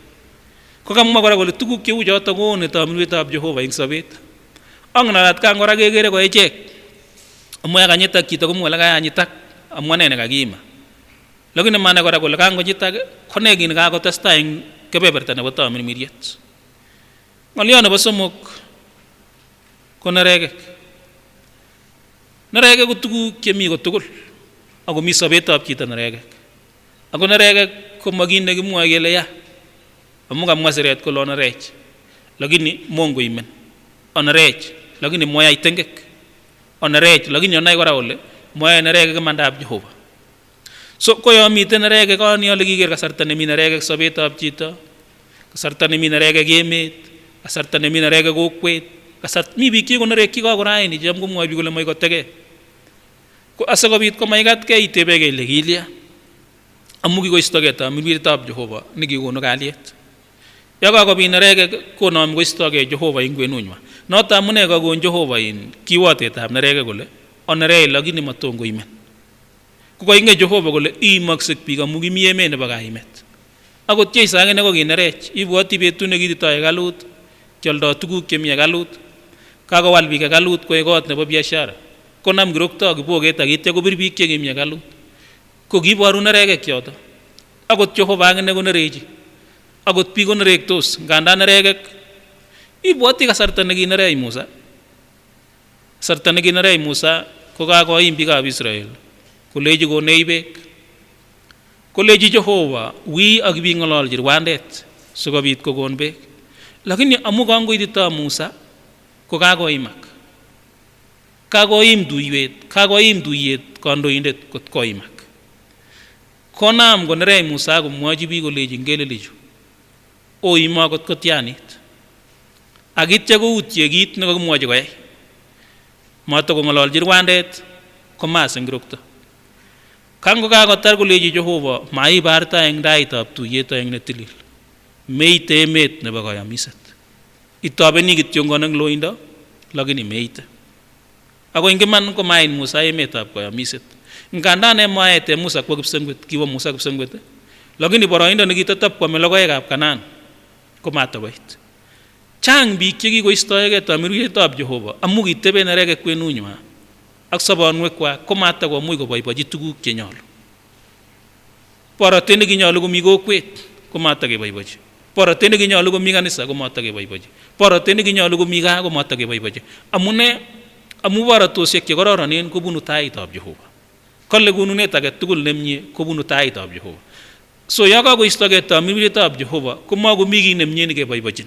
Ko kamwa kora kole tuguk cheu choto koone tamirmirietap Jehova eng sobet. Angen atkan kora kekere ko echek. Amu ya kanyitak chito komwoe kole kayanyitak amu ane nekakiima. Lakini mane kora kole kangonyitak ko ne kit nekakotestai eng kebeberta nebo tamirmiriet. Ng'olyo nebo somok ko neregek. Neregek ko tuguk chemi kotugul ako mi sobetab chito neregek. Ako neregek ko makit nekimwoe kele ya amu kamwa siret kole onerech lakini mongoimen, onerech lakini moyai tengek, onerech lakini onai kora kole moyae neregek imandab Jehova. So ko yo miten neregek ani ale kiker kasarta nemi neregek sobetab chito kasarta nemi neregek emet, kasarta nemi neregek kokwet, kasarta mi biik chekikonerekyi koraini checham komwoe biik kole moe kotegei. Ko asikobit komaigatkei itebegei ile kilya, amu kikoistogei tamirmiretab Jehova nekikonu kalyet. Ya kakobit neregek konami koistogei Jehova ing kwenunywa. Noto amune kakon Jehova kiwotetab neregek kole onerei lakini maton koimen. Kokainge Jehova kole iimaksek biik amu kimi emet nebo kaimet. Akot Jeiso akine kokinerech, ibwoti betut nekititoi hekalut, kioldo tuguk chemi hekalut, kakowal biik hekalut koek kot nebo biashara, konam kiroktoi kiboket akitya kobir biik chekimi hekalut. Ko kiboru neregek yoto. Akot Jehova akine konerechi. Akot biik konerektos, nganda neregek, ibwoti kasarta nekinerech Musa. Kasarta nekinerech Musa ko kakoim biikab Israel, kolechi konech beek. Kolechi Jehova wi ak ibing'ololchi rwandet sikobit kokon beek. Lakini amu kangoititoi Musa ko kakoimak. Kakoim tuyet kandoindet kot koimak. Konam konerech Musa komwochi biik kolechi ngelelichu oimo kot kotianit. Akitya koutye kit nekakimwochi koyai. Matokong'ololchi rwandet komas eng kirokto. Kango kakotar kolechi Jehova maibarta eng taitab tuyet aeng netilil. Meite emet nebo kayamiset. Itobeni kityongon eng loindo lakini meite. Ako ing iman komait Musa emetab kayamiset. Nganda maete Musa kwa kipsengwet, kiwo Musa kipsengwet, lakini boroindo nekitatab kwame logoekab Kanaan komatakoit. Chang biik chekikoistoegei tamirmiretab Jehova amu kitebe neregek kwenunywa ak sobonwekwak komatakomuch koboibochi tuguk chenyolu. Borotet nekinyolu komi kokwet komatakeboibochi. Borotet nekinyolu komi kanisa komatakeboibochi. Borotet nekinyolu komi gaa komatakeboibochi. Amune? Amu borotosiek chekororonen kobunu taitab Jehova. Kole konunet age tugul nemie kobunu taitab Jehova. So ya kakoistogei tamirmiretab Jehova komakomi kiy nemie nekeboibochin.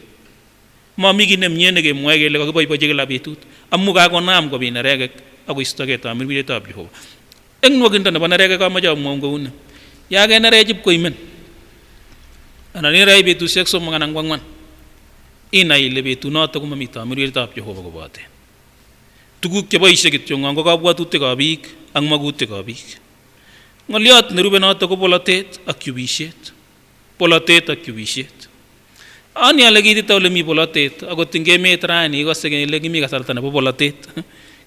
Mami kiy nemie nekemwoe kele kakiboibochi kila betut amu kakonam kobit neregek akoistogei tamirmiretab Jehova. Eng nwokindo nebo neregek amache amwaun kouni. Ya kenerech ipkoimen anan inerech betusiek 3 anan 4, inai ile betunoto komami tamirmiretab Jehova kobote. Tuguk cheboisie kityo ko kabwatutikab biik ak magutikab biik. Ng'olyot nerube noto ko polotet ak yubisiet. Polotet ak yubisiet. Ani ale kitito ole mi polotet akot ing emet rani ikose kele kimi kasarta nebo polotet.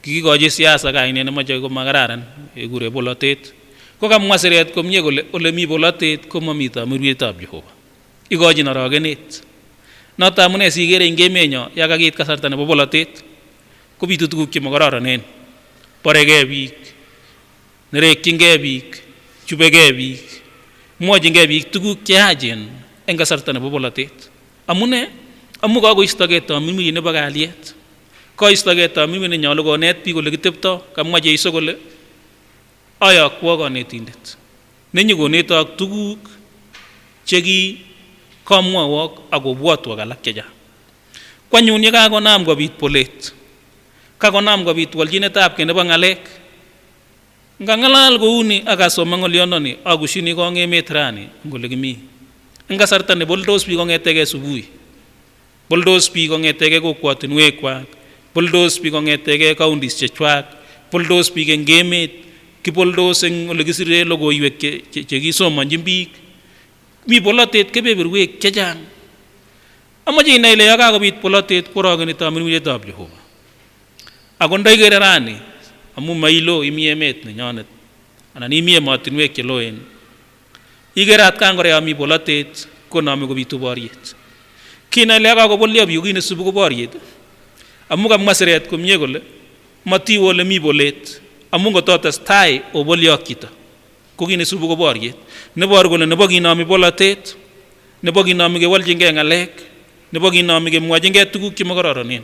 Kikikochi siasa kainet nemoche komakararan kekure polotet. Ko kamwa siret komie kole ole mi polotet komami tamirmiretab Jehova. Ikochin orogenet. Noto amune sikere ing emenyo ya kakit kasarta nebo polotet kobitu tuguk chemokororonen. Boregei biik, nerekyingei biik, chubegei biik, mwochin biik tuguk cheyachen eng kasarta nebo polotet. Amune? Amu kakoistogei tamirmiret nebo kalyet. Koistogei tamirmiret nenyolu konet biik ole kiteptoi. Kamwa Jeiso kole ayokwo kanetindet nenyokonetok tuguk cheki kamwowok akobwotwok alak chechang. Kwanyun ye kakonam kobit polet, kakonam kobit walchinetab kei nebo ng'alek, ngang'alal kouni akasoma ng'olyondoni akushini kong emet rani ngole kimi. Eng kasarta ne boldos biik kong'etegei subui, boldos biik kong'etegei kokwotinwekwak, boldos biik kong'etegei counties chechwak, boldos biik eng emet, kiboldos eng ole kisire logoiwek chekisomonjin biik. Mi polotet kebeberwek chechang. Amache inai ile ya kakobit polotet korogeni tamirmiretab Jehova. Ako ndaikere rani amu mailo imi emet nenyonet anan imi emotinwek cheloen, ikere atkan kora ya mi polotet konami kobitu boriet. Kinai ile ya kakobolyo biik kit nesubu ko boriet, amu kamwa siret komie kole matiwe ole mi bolet amu ngototestai obolyo ak chito ko kit nesubu ko boriet. Neboru kole nebo kinami polotet, nebo kinami kewolchingei ng'alek, nebo kinami kemwojingei tuguk chemokororonen,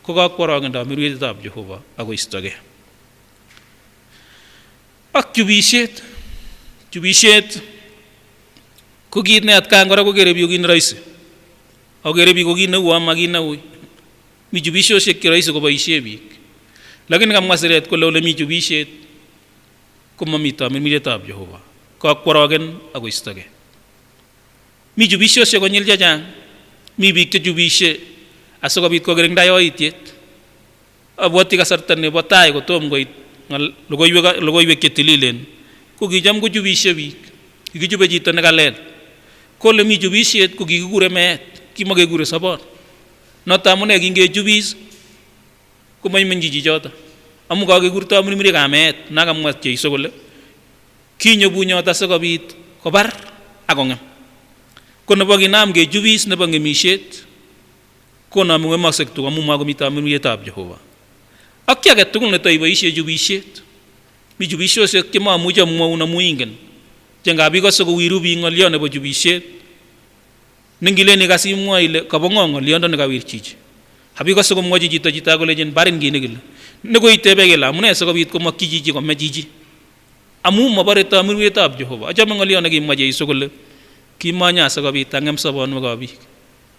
ko kakworogen tamirmiretab Jehova akoistogei. Ak chubisiet. Chubisiet ko kit ne atkan kora kokere biik kit neroisi. Akere biik ko kit neu ama kit neui. Mi chubisiosiek cheroisi koboisie biik. Lakini kamwa siret kole ole mi chubisiet komami tamirmiretab Jehova. Kakworogen akoistogei. Mi jubisiosiek konyil chechang. Mi biik che jubishe asikobit kokirinda yoitiet. Abwoti kasarta nebo tai kotom koit logoiwek che tililen ko kicham kojubishe biik. Kikijube chito nekalel. Kole mi jubisiet ko kikikure meet, kimakekure sobon. Noto amune kingejubis ko maimenji chichoto. Amu kakekurto mirmirikab meet nakamwa Jeiso kole kinyo bunyot asikobit kobar ak kong'em. Ko nebo kinam kejubis nebo ng'emisiet konome ng'emaksek tuguk amu makomito mirmirietab Jehova. Ak ki age tugul netoiboisie jubisiet. Mi jubisiosiek che mamuchi amwaun amu ingen. Che ngab ikose kowiru biik ng'olyo nebo jubisiet. Nengilen ikas imwa ile kabo ng'o ng'olyondoni kawir chichi. Abikose komwochi chito kolechin barin kit nekile. Nekoitebe kele amune sikobit komokyi chichi kome chichi. Amu mabore tamirmirietab Jehova. Achame ng'olyo nekimwa Jeiso kole kimonyo asikobit ang'em sobonwekab biik.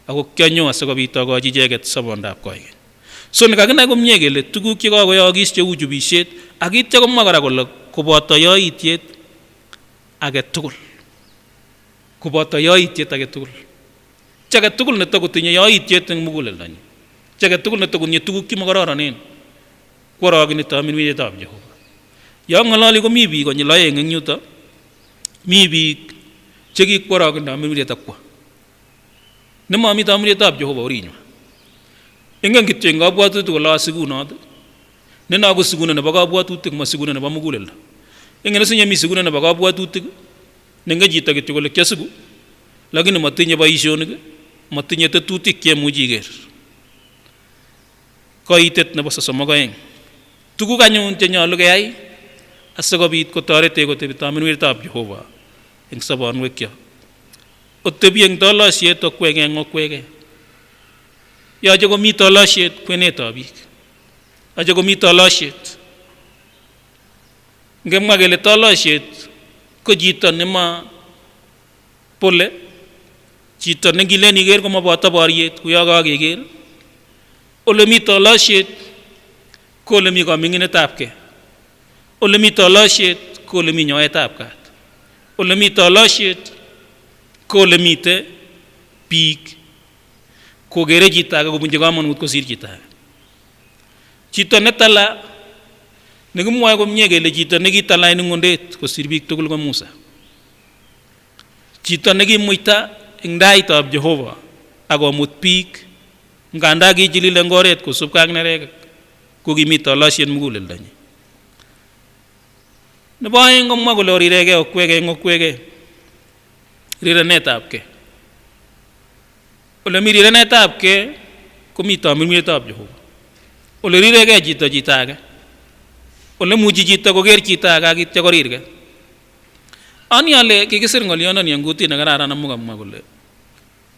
Ako kianyo asikobit akochi icheket sobondab koigeny. So nekakinai komie kele tuguk che kakoyookis cheu jubisiet ak ityo komwa kora kole koboto yoitiet age tugul. Koboto yoitiet age tugul. Chi age tugul netokotinye yoitiet eng muguleldonyin. Chi age tugul netokotinye tuguk chemokororonen kworogeni tamirmirietab Jehova. Yo ng'ololi komi biik konyil oeng eng yuto. Mi biik che kikworogen tamirmiriet akwa. Nemami tamirmirietab Jehova orinywa. Ingen kityo eng kabwatutik kole asikunot. Neno ko sikunet nebo kabwatutik ma sikunet nebo muguleldo. Ingen isinye mi sikunet nebo kabwatutik nengen chito kityo kole kiasiku lakini matinye boisionik, matinye tetutik chemuchi iker. Koitet nebo 32. Tuguk anyun che nyolu keyai asikobit kotoretech kotebi tamirmirietab Jehova eng sobonwekyok. Otebi eng tolosiet okwege eng okwege. Yoche komi tolosiet kwenetab biik. Yoche komi tolosiet. Ngemwa kele tolosiet ko chito nema pole, chito nengilen iker komaboto boriet kuyo kakeker. Ole mi tolosiet ko ole mi kaming'inetab kei. Ole mi tolosiet ko ole mi nyoetab kat. Ole mi tolosiet ko ole mite biik kokere chito age kobunchi kamanut kosir chito age. Chito netala nekimwoe komie kele chito nekitala eng ng'ondet kosir biik tugul ko Musa. Chito nekimuita eng taitab Jehova akomut biik nganda kichilil eng oret kosubkei ak neregek ko kimi tolosiet muguleldonyin. Nebo oeng komwa kole oriregei okwege eng okwege. Rirenetab kei. Ole mi rirenetab kei komi tamirmirietab Jehova. Ole riregei chito age. Ole muchi chito koker chito age ak ityo korirgei. Ani ale kikisir ng'olyondoni eng kutit nekararan amu kamwa kole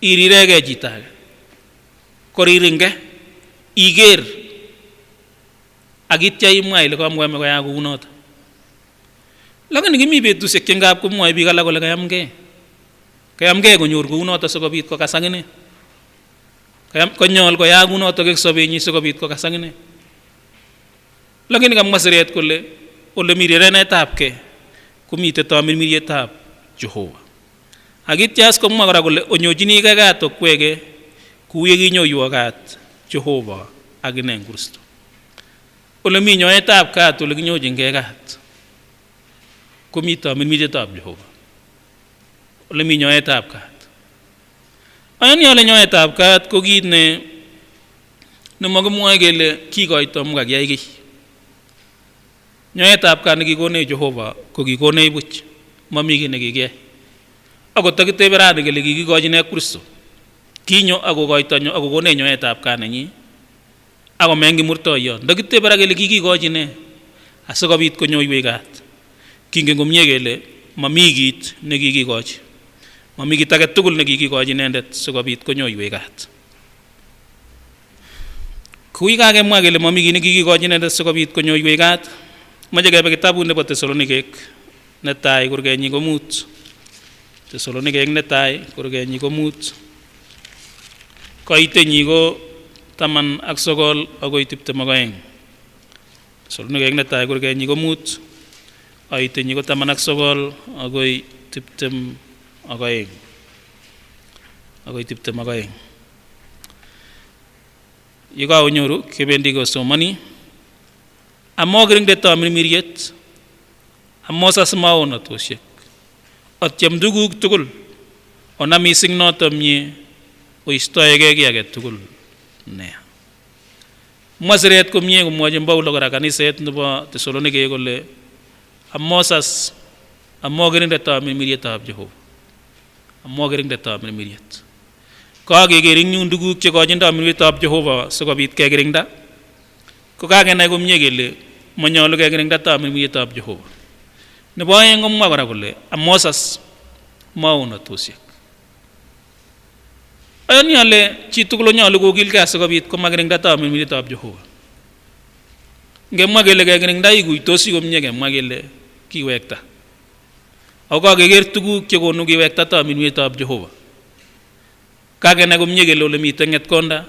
iriregei chito age. Koriringei iker ak ityo imwa ile kamweme koyaak kounoto. Lakini kimi betusiek che ngap komwoe biik alak kole kayamgei. Kayamgei konyor kounoto sikobit kokas akine. Konyol koyaak kounoto eng sobenyin sikobit kokas akine. Lakini kamwa siret kole ole mi rirenetab kei komite tamirmirietab Jehova. Ak ityo as komwa kora kole onyochini kat okwege kou ye kinyoiwo kat Jehova ak ine eng Kristo. Ole mi nyoetab kat ole kinyochinkei kat komi tamirmirietab Jehova. Ole mi nyoetab kat. Ayani ale nyoetab kat ko kit ne makimwoe kele kikoito amu kakiyai kiy. Nyoetab kat nekikonech Jehova ko kikonech buch, mami kiy nekikiyai. Akot takitebe rani kele kikikochi ne Kristo. Kinyo akokoitonyo akokonech nyoetab kat nenyi. Ako mengimurtoiyot. Ndakitebe ra kele kikikochi ne asikobit konyoiwech kat. Kingen komie kele mami kit nekikikochi. Mami kit age tugul nekikikochi inendet sikobit konyoiwech kat. Kui kakemwa kele mami kit nekikikochi inendet sikobit konyoiwech kat. Mache kebe kitabut nebo Tesalonikek netai kurgenyi ko 5. Tesalonikek netai kurgenyi ko 5. Koitenyi ko 19 agoi 22. Tesalonikek netai kurgenyi ko 5. Aitenyi ko 19 agoi 22. agoi 22. Yekaonyoru kebendi kosomani amokiringdetab mirmiriet amosas maonatoshek atyem tuguk tugul onam mising noto mie oistoegei kiy age tugul neya. Mwasiret komie komwochin Paulo kora kaniset nebo Tesalonike kole amosas amokiringdetab mirmirietab Jehova. Amokiringdetab mirmiriet. Kakeker ing nyun tuguk chekochindoi mirmirietab Jehova sikobit kekiringda. Ko kakenai komie kele manyolu kekiringdatab mirmirietab Jehova. Nebo aeng komwa kora kole amosas maonatoshek. Ayani ale chitugul nyolu kokilgei sikobit komakiringdatab mirmirietab Jehova. Ngemwa kele kekiringda ikuitosi komie kemwa kele kiwekta. Ako kakeker tuguk chekonu kiwektatab mirmirietab Jehova. Kakenai komie kele ole mitei ngetkonda,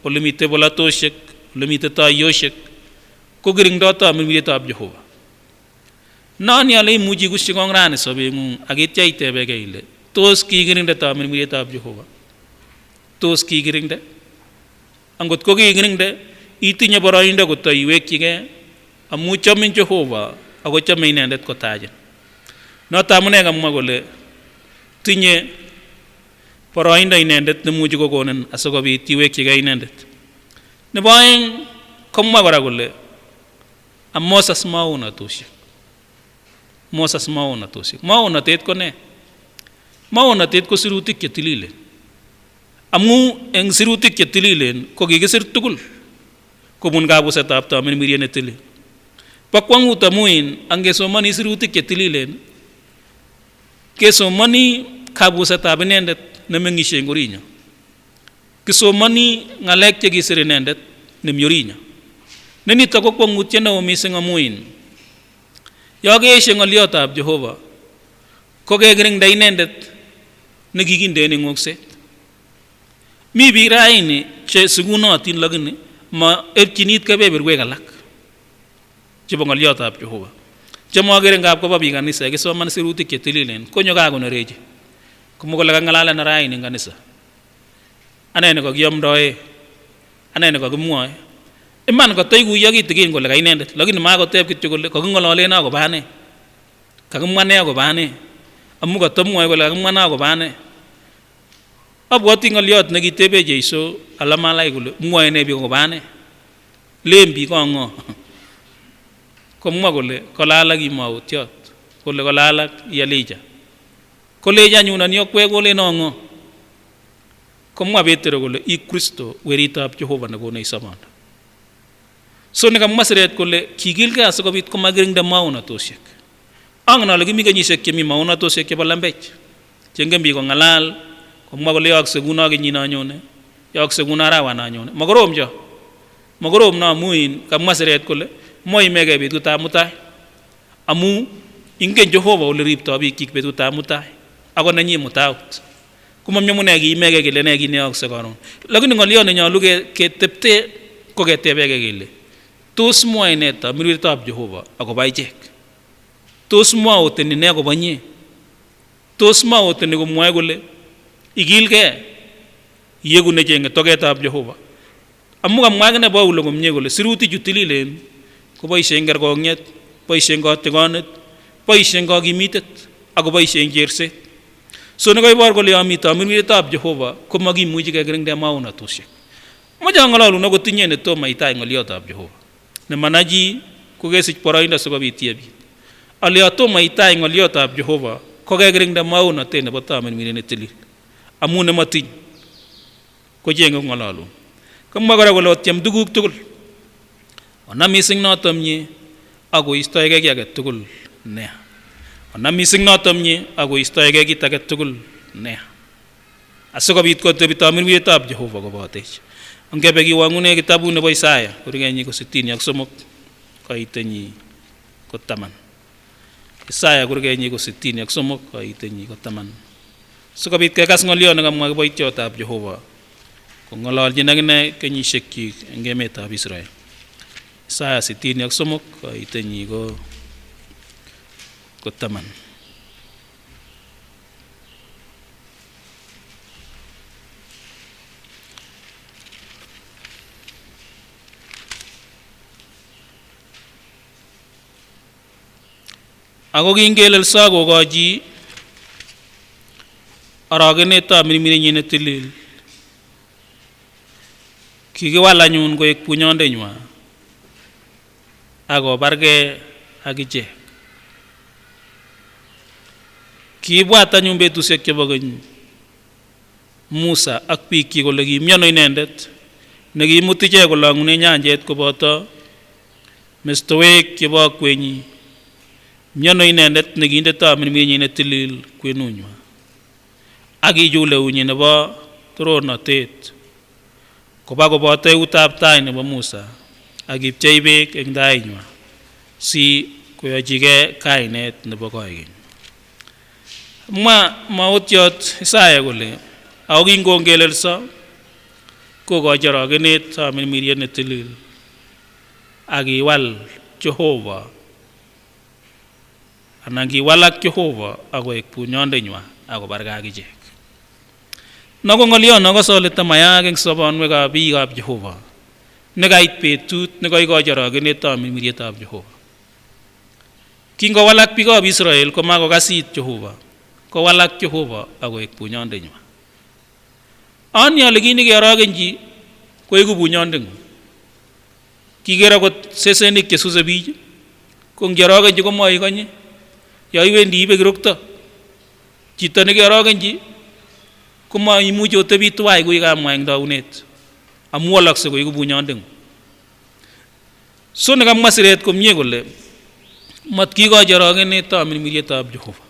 ole mitei bolatoshek, ole mitei tayoshek ko kiringdotab mirmirietab Jehova. Nani ale imuchi kusyi kong rani sobeng'ung ak itya itebegei ile tos kikiringdetab mirmirietab Jehova? Tos kikiringde? Angot ko kikiringde itinye boroindo kotoiwekyigei amu chomin Jehova ako chome inendet kotachin. Noto amune kamwa kole tinye boroindo inendet nemuchi kokonin asikobit iwekyigei inendet. Nebo aeng komwa kora kole amosas maonatoshek. Mosas maonatoshek. Maonatet ko ne? Maonatet ko sirutik chetililen. Amu eng sirutik chetililen ko kikisir tugul kobun kabusetab tamirmiriet netilil. Bo kwangut amuin angesomani sirutik chetililen kesomani kabusetab inendet nemeng'ishe eng orinyo. Kisomani ng'alek chekisir inendet nemi orinyo. Nenito ko kwangutiet neo mising amuin yo keeshe ng'oliotab Jehova ko kekiringda inendet nekikindeen eng ng'okset. Mi biik raini che sigunotin lakini ma epchinit kebeberwek alak chebo ng'oliotab Jehova. Chemokere ngab koba biik kanisa kisoman sirutik chetililen konyo kakonerechi. Komokole kang'alalen raini eng kanisa. Ane ne kakiamdoe, ane ne kakimwoe. Iman kataikuiyo kitigin kole ka inendet, lakini makoteb kityo kole kaking'ololen akobo ane. Kakimwa ne akobo ane? Amu katamwoe kole kakimwa ne akobo ane. Abwoti ng'oliot nekitebe Jeiso alamalai kole mwoe ne biik akobo ane? Len biik ang'o? Komwa kole kolalak imautiot, kole kolalak Elija. Koleja nyun ani okwek kolen ang'o? Komwa Petero kole I Kristo weritab Jehova nekonech sobondo. So nekamwa siret kole kikilgei asikobit komakiringda maonatoshek. Angen ale kimi kenyisiek chemi maonatoshek chebo lembech. Chengen biik kong'alal komwa kole yookse kuno kenyino anyone, yookse kuno arawano anyone. Makorom cho. Makorom no amuin kamwa siret kole moimegei betutab mutai. Amu ingen Jehova ole riptoi biikchik betutab mutai. Ako nenyi mutaut. Komamye mune kiimegei kele ne kit neyookse karon. Lakini ng'oliot nenyolu ketepte ko ketebegei kele tos mwoe ne tamirmirietab Jehova akobo ichek? Tos mwaoteni ne akobo inye? Tos mwaoteni komwoe kole ikilgei iyeku necheng'e togetab Jehova? Amu kamwa akine Paulo komie kole sirutik chu tililen koboisien kerkong'et, boisien kotikonet, boisien kakimitet ako boisien cherset. So nekoibor kole yomi tamirmirietab Jehova komakimuchi kekiringde maonatoshek. Moche ang'ololun akot inye netomo itai ng'oliotab Jehova. Nemanachi kokesich boroindo sikobit iebit. Ale tomo itai ng'oliotab Jehova ko kekiringde maonatet nebo tamirmiriet netilil. Amu nematiny kocheng'e ng'ololun. Kamwa kora kole otyem tuguk tugul. Onam mising noto mie ako istoegei kiy age tugul neya. Onam mising noto mie ako istoegei kit age tugul neya. Asikobit kotebi tamirmirietab Jehova kobotech. Ongebe kiwang'une kitabut nebo Isaya kurgenyi ko 63 kaitenyi ko 10. Isaya kurgenyi ko 63 kaitenyi ko 10. Sikobit kekas ng'oliot nekamwa kiboityotab Jehova kong'ololjin akine kenyisiekyik eng emetab Israel. Isaya 63 kaitenyi ko 10. Ako kingelelso kokochi arogenetab mirmirenyin ne tilil. Kikiwal anyun koek bunyondenywa akobargei ak ichek. Kiibwat anyun betusiek chebo keny Musa ak biikchi kole kimiono inendet nekimut ichek kolong'une nyanjet koboto mestowek chebo akwenyi. Miono inendet nekinde tamirmiryenyi ne tilil kwenunywa ak kichul eunyi nebo torornatet koba koboto eutab tai nebo Musa ak kipchei beek eng tainywa si koyochigei kainet nebo koigeny. Maotiot Isaya kole ako kingongelelso kokochi arogenet tamirmiryet ne tilil ak kiwal Jehova anan kiwalak Jehova akoek bunyondenywa akobargei ak ichek. Nako ng'olyon akose ale tamayaak eng sobonwekab biikab Jehova nekait betut nekaikochi arogenet tamirmiryetab Jehova. Kingowalak biikab Israel komakokas it Jehova, kowalak Jehova akoek bunyondenywa. Ani ale kit nekeorogenchi koeku bunyondeng'ung. Kiker akot sesenik chesuse biich ko ngiorogenchi komaikonye. Ya iwendi ibe kirokto, chito nekeorogenchi komaimuchi otebi tuwai kui kamwa eng taunet amu walakse koeku bunyondeng'ung. So nekamwa siret komie kole matkikochi arogenet tamirmiryetab Jehova.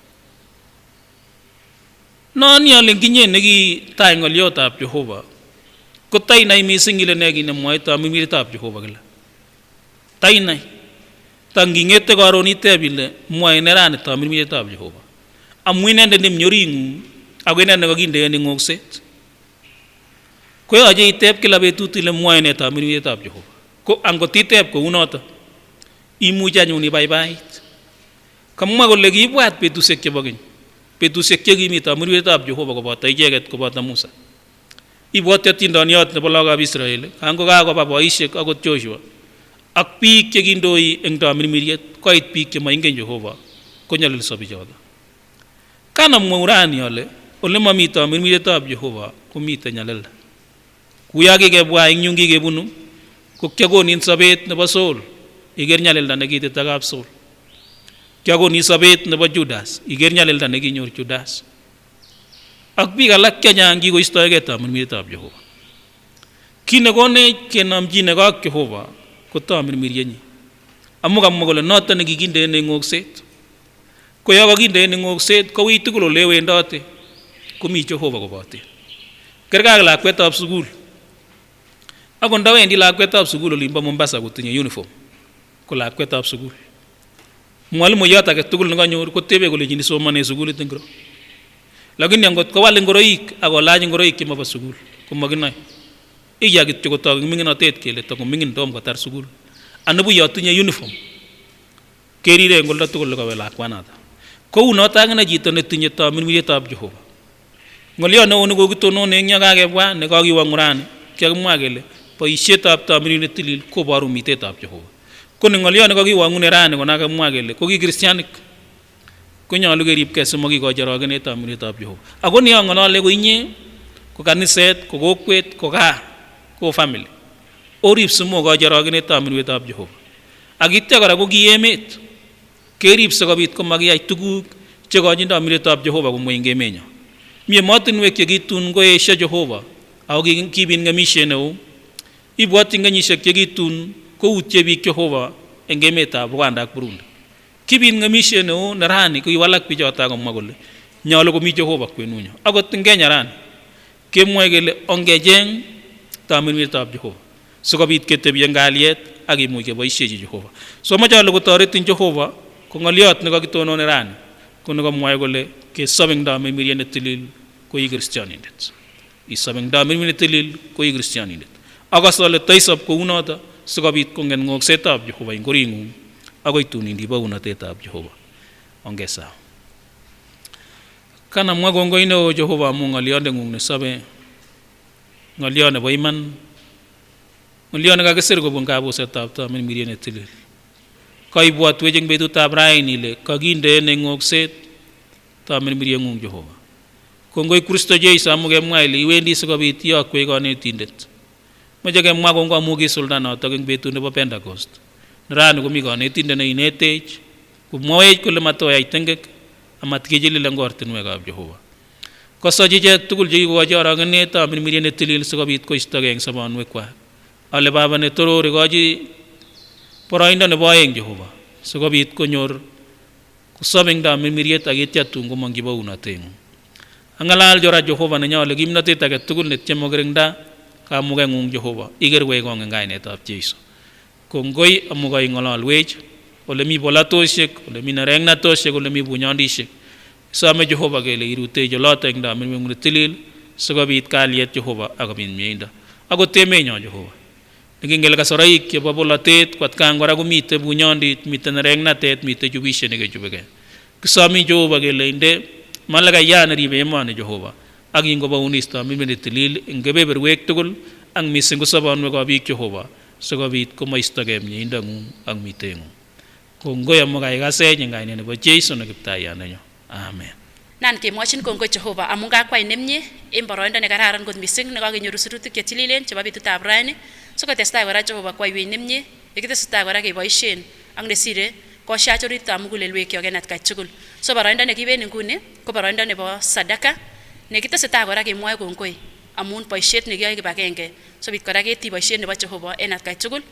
Noni ale kinye nekitai ng'olyotab Jehova ko tainai mising ile ne kit nemwoe tamirmiryetab Jehova kila. Tainai tanging'ete karon iteb ile mwoe nerani tamirmiryetab Jehova amu inendet nemi oring'ung ako inendet nekakinde en ng'okset. Koyoche iteb kila betut ile mwoe ne tamirmiryetab Jehova. Ko angot iteb kounoto imuche anyun ibaibait. Kamwa kole kiibwat betusiek chebo keny, betusiek chekimi tamirmiryetab Jehova koboto icheket koboto Musa. Ibwoti atindoniot nebo lagokab Israel kango kakoba boisiek akot Joshua ak biik chekindoi eng tamirmiryet koit biik chemaingen Jehova konyolilso bichoto. Kanamwou rani ale ole mami tamirmiryetab Jehova komite nyalilda. Kuya kikebwa eng yun kikebunu ko kiakonin sobet nebo Saul iker nyalilda nekitit akab Saul. Kiakonin sobet nebo Judas iker nyalilda nekinyor Judas. Ak biik alak chechang kikoistoegei tamirmiryetab Jehova. Kit nekonech kenomchinegei ak Jehova ko tamirmiryenyi. Amu kamwa kole noto nekikinde en ng'okset. Ko ya kakinde en ng'okset ko wui tugul ole wendote komi Jehova kobote. Kergei ak lakwetab sukul. Akot ndawendi lakwetab sukul olimbo Mombasa kotinye uniform ko lakwetab sukul. Mwalimuyot age tugul nekanyor kotebe kolenjin isomane sukulit ngiro. Lakini angot kowal ngoroik akolach ngoroik chemabo sukul komakinoe. Iya kityo kotok minginotet kele takomingin tom kotar sukul. Anibuch atinye uniform kerire eng oldo tugul lekawe lakwanoto. Kou noto akine chito netinye tamirmiryetab Jehova. Ng'olyo neo nekokitonon eng yo kakebwa nekakiwang'u rani kiakimwa kele boisietab tamirmiryeet tilil koboru mitetab Jehova. Ko ni ng'olyo nekakiwang'une rani konakemwa kele ko ki kristianik konyolu keribkei simakikochi arogenet tamirmiryetab Jehova. Ako ni ang'olole ko inye ko kaniset ko kokwet ko gaa ko family orib simokochi arogenet tamirmiryetab Jehova. Ak itya kora ko ki emet kerib sikobit komakiyai tuguk chekochin tamirmiryetab Jehova komwe eng emenyo. Mi emotinwek chekitun koesio Jehova ako kibit ng'emisyet neo. Ibwoti kenyisiek chekitun koutye biik Jehova eng emetab Rwanda ak Burundi. Kibit ng'emisyet neo nerani kokiwalak bichoto akomwa kole nyolu komi Jehova kwenunyo. Akot eng Kenya rani kemwoe kele ongecheng tamirmiryetab Jehova sikobit ketebi eng kalyet ak kimuch keboisiechi Jehova. So moche ale kotoretin Jehova ko ng'olyot nekakitonon rani ko nekamwoe kole kesob eng tamirmiryet netilil ko ii kristianindet. Isob eng tamirmiryet netilil ko ii kristianindet. Akose ale toisob kounoto sikobit kongen ng'oksetab Jehova eng oring'ung akoi tun indi bounatetab Jehova. Ongesa. Kanamwa kongoi neo Jehova amu ng'olyondeng'ung nesobe, ng'olyo nebo iman, ng'olyo nekakisir kobun kabusetab tamirmiryet netilil. kaibwatwech eng betutab raini ile kakinde eng ngokset tamirmiryeng'ung Jehova. Kongoi Kristo Jesu amu kemwa ile iwendi sikobit iyokwech kanetindet. Moche kemwa kongoi amu kisulda notok eng betut nebo Pentecost. Rani komi kanetindet ne inetech komwawech kole matoyai tengek amat kechilil eng ortinwekab Jehova. Kosochi ichek tugul chekikochi orogenet tamirmiryet ne tilil sikobit koistogei eng sobonwekwak. Ale Baba ne toror ikochi boroindo nebo aeng Jehova sikobit konyor kosob eng tamirmiryet ak itya tun komong chebo unateng'ung. Angalal jora Jehova nenyole kimnotet age tugul netieme kokirinda kamugeng'ung Jehova ikerwech kong eng kainetab Jesu. Kongoi amu kaing'ololwech ole mi polatosiek, ole mi nerengnatosiek, ole mi bunyondisiek. Some Jehova kele irutechi oloto eng tamirmiryeng'ung ne tilil sikobit kalyet Jehova ak kobit mieindo. Akot emenyo Jehova nekingele kasaraik chebo polatet kwatkan kora komite bunyondit, mite nerengnatet, mite chubisiet nekechubegei. Kisomi Jehova kele inde malakayat neribe emoni Jehova ak ingobaunis tamirmiryet ne tilil eng kebeberwek tugul ak mising ko sobonwekab biik Jehova sikobit komaistogei mieindong'ung ak miteng'ung. Kongoi amu kaikasech eng kainet nebo Jesu ne Kiptaiyat nenyo. Amen. Nan kemwochin kongoi Jehova amu kakwai nemie eng boroindo ne kararan kot mising ne kakenyoru sirutik che tililen chebo betutab raini. Sikotestai kora Jehova kwaiwech nemie yekitesetai kora keboisien ak nesire koshach oritab mugulelwekyok en atkai tugul. So boroindo ne kiben inguni ko boroindo nebo sadaka nekitesetai kora kemwoe kongoi amun boisiet nekiyoe kibagenge sobit kora ketii boisiet nebo Jehova en atkai tugul.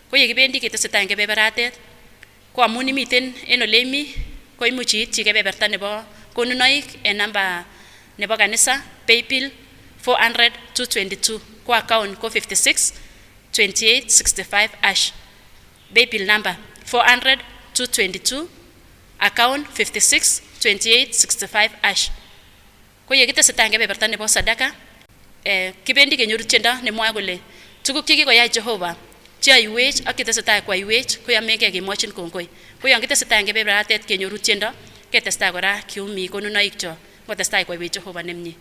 Ko yekibendi ketesetai eng kebeberatet ko amun imiten en ole imi ko imuch iityi kebeberta nebo konunoik en namba nebo kanisa paybill 400-222 ko account ko 56-28-65 paybill number 400-222 account 56-28-65 ko yekitesetai eng kebeberta nebo sadaka kibendi kenyoru tiendo nemwoe kole tuguk chekikoyai Jehova cheyoiwech ak chetesetai kwaiwech koyomegei kemwochin kongoi. Ko yon kitesetai eng kebeberatet kenyoru tiendo ketestai kora kiumi konunoik cho ngotestai kwaiwech Jehova nemie.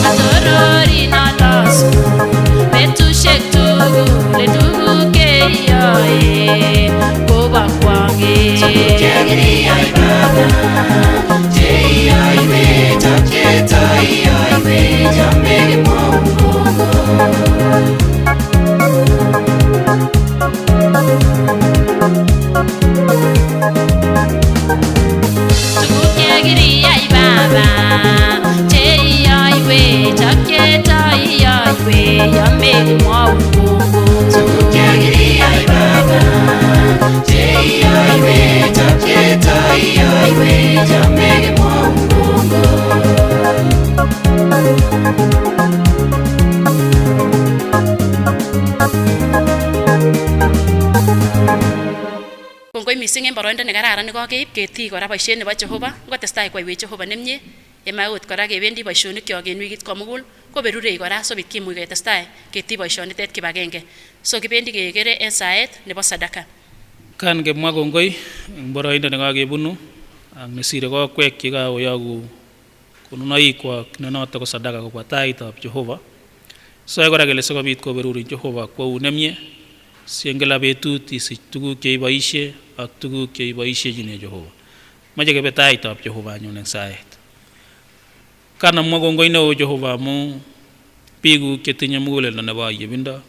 Atorori na lasu betu shetu en boroindo nekararan nekokeib ketii kora boisiet nebo Jehova ngotestai koyoiwech Jehova nemie yemaut kora kebendi boisionikyok en wikit komugul koberurei kora sobit kimuch ketestai ketii boisionitet kibagenge so kibendi kekere en saet nebo sadaka. Kan kemwa kongoi eng boroindo nekakebunu ak nesire kokwek chekakoyoku konunoikwok ne noto ko sadaka kobwa taitab Jehova. Soe kora kele sikobit koberurin Jehova kwou nemie si en kila betut isich tuguk cheiboisie ak tuguk cheiboisiechine Jehova. Moche kebe taitab Jehova anyun eng saet. Kanamwa kongoi neo Jehova amu bikuk chetinye muguleldo nebo ayebindo,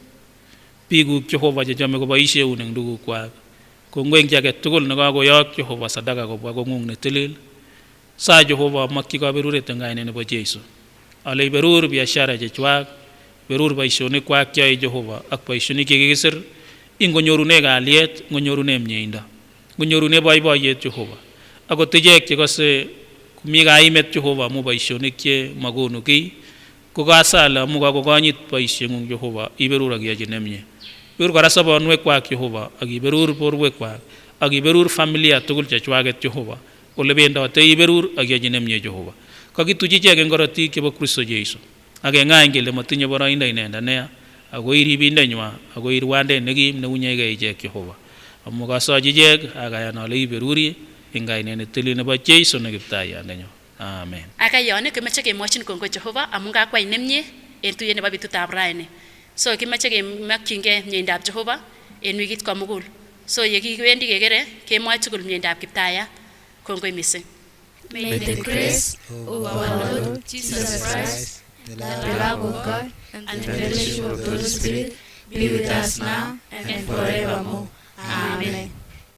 bikuk Jehova chechome koboisieun eng tugukwak. Kongoi eng chi age tugul nekakoyok Jehova sadaka kobwa kong'ung netilil. Sa Jehova amakyi kaberuret eng kainet nebo Jeiso. Ale iberur biashara chechwak, berur boisionikwak cheyoe Jehova ak boisionik chekikisir ingonyorune kalyet, ngonyorune mieindo, ngonyorune boiboiyet Jehova. Akot ichek chekose komi kaimet Jehova amu boisionik che makonu kiy, kokasale amu kakokonyit boisieng'ung Jehova, iberur ak iyochi nemie. Berur kora sobonwekwak Jehova ak iberur borwekwak ak iberur familia tugul chechwaket Jehova. Ole bendote iberur ak iyochi nemie Jehova. Kakituch ichek eng korotik chebo Kristo Jeiso. Ak keng'any kele matinye boroindo inendet neya, ako iribindenywa, ako irwandet nekim neunyegei ichek Jehova. Amu kasochi ichek akayan ale iberuri eng kainet netilil nebo Jeiso ne Kiptaiyandenyo. Amen. Akayon kemoche kemwochin kongoi Jehova amu kakwai nemie en tuyet nebo betutab raini. So kimoche kemokyingei miendab Jehova en wikit komugul. So yekiwendi kekere kemwoe tugul miendab Kiptayat. Kongoi mising. May the grace of our Lord Jesus Christ, the love of God, and the fellowship of the Holy Spirit be with us now and forevermore. Amen.